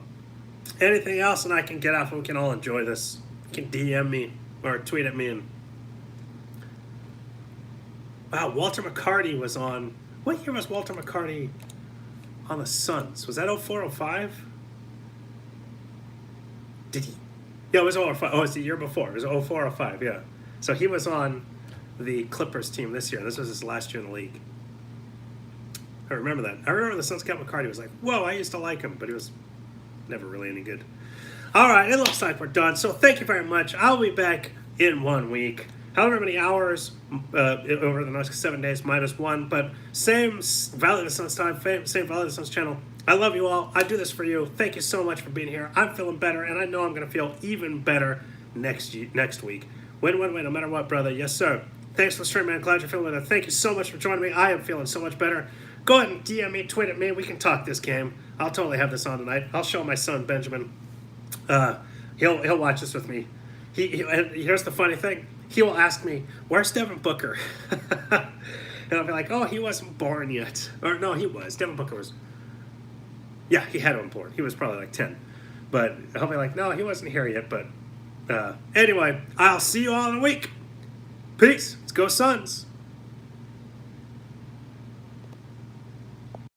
Speaker 1: Anything else, and I can get off and we can all enjoy this. You can DM me or tweet at me. And wow, Walter McCarty was on. What year was Walter McCarty on the Suns? Was that 04, 05? Did he? Yeah, it was 04. Oh, it's the year before. It was 04, 05, yeah. So he was on the Clippers team this year. This was his last year in the league. I remember that. I remember the Suns got McCarty was like, whoa, I used to like him, but he was never really any good. All right, it looks like we're done. So thank you very much. I'll be back in 1 week. However many hours over the next 7 days -1, but same Valley of the Suns time, same Valley of the Suns channel. I love you all. I do this for you. Thank you so much for being here. I'm feeling better, and I know I'm going to feel even better next week. Win, no matter what, brother. Yes, sir. Thanks for the stream, man. Glad you're feeling better. Thank you so much for joining me. I am feeling so much better. Go ahead and DM me, tweet at me. We can talk this game. I'll totally have this on tonight. I'll show my son, Benjamin. He'll watch this with me. And here's the funny thing. He will ask me, where's Devin Booker? And I'll be like, oh, he wasn't born yet. Or no, he was. Devin Booker was. Yeah, he had him born. He was probably like 10. But I'll be like, no, he wasn't here yet. But anyway, I'll see you all in a week. Peace. Let's go Suns.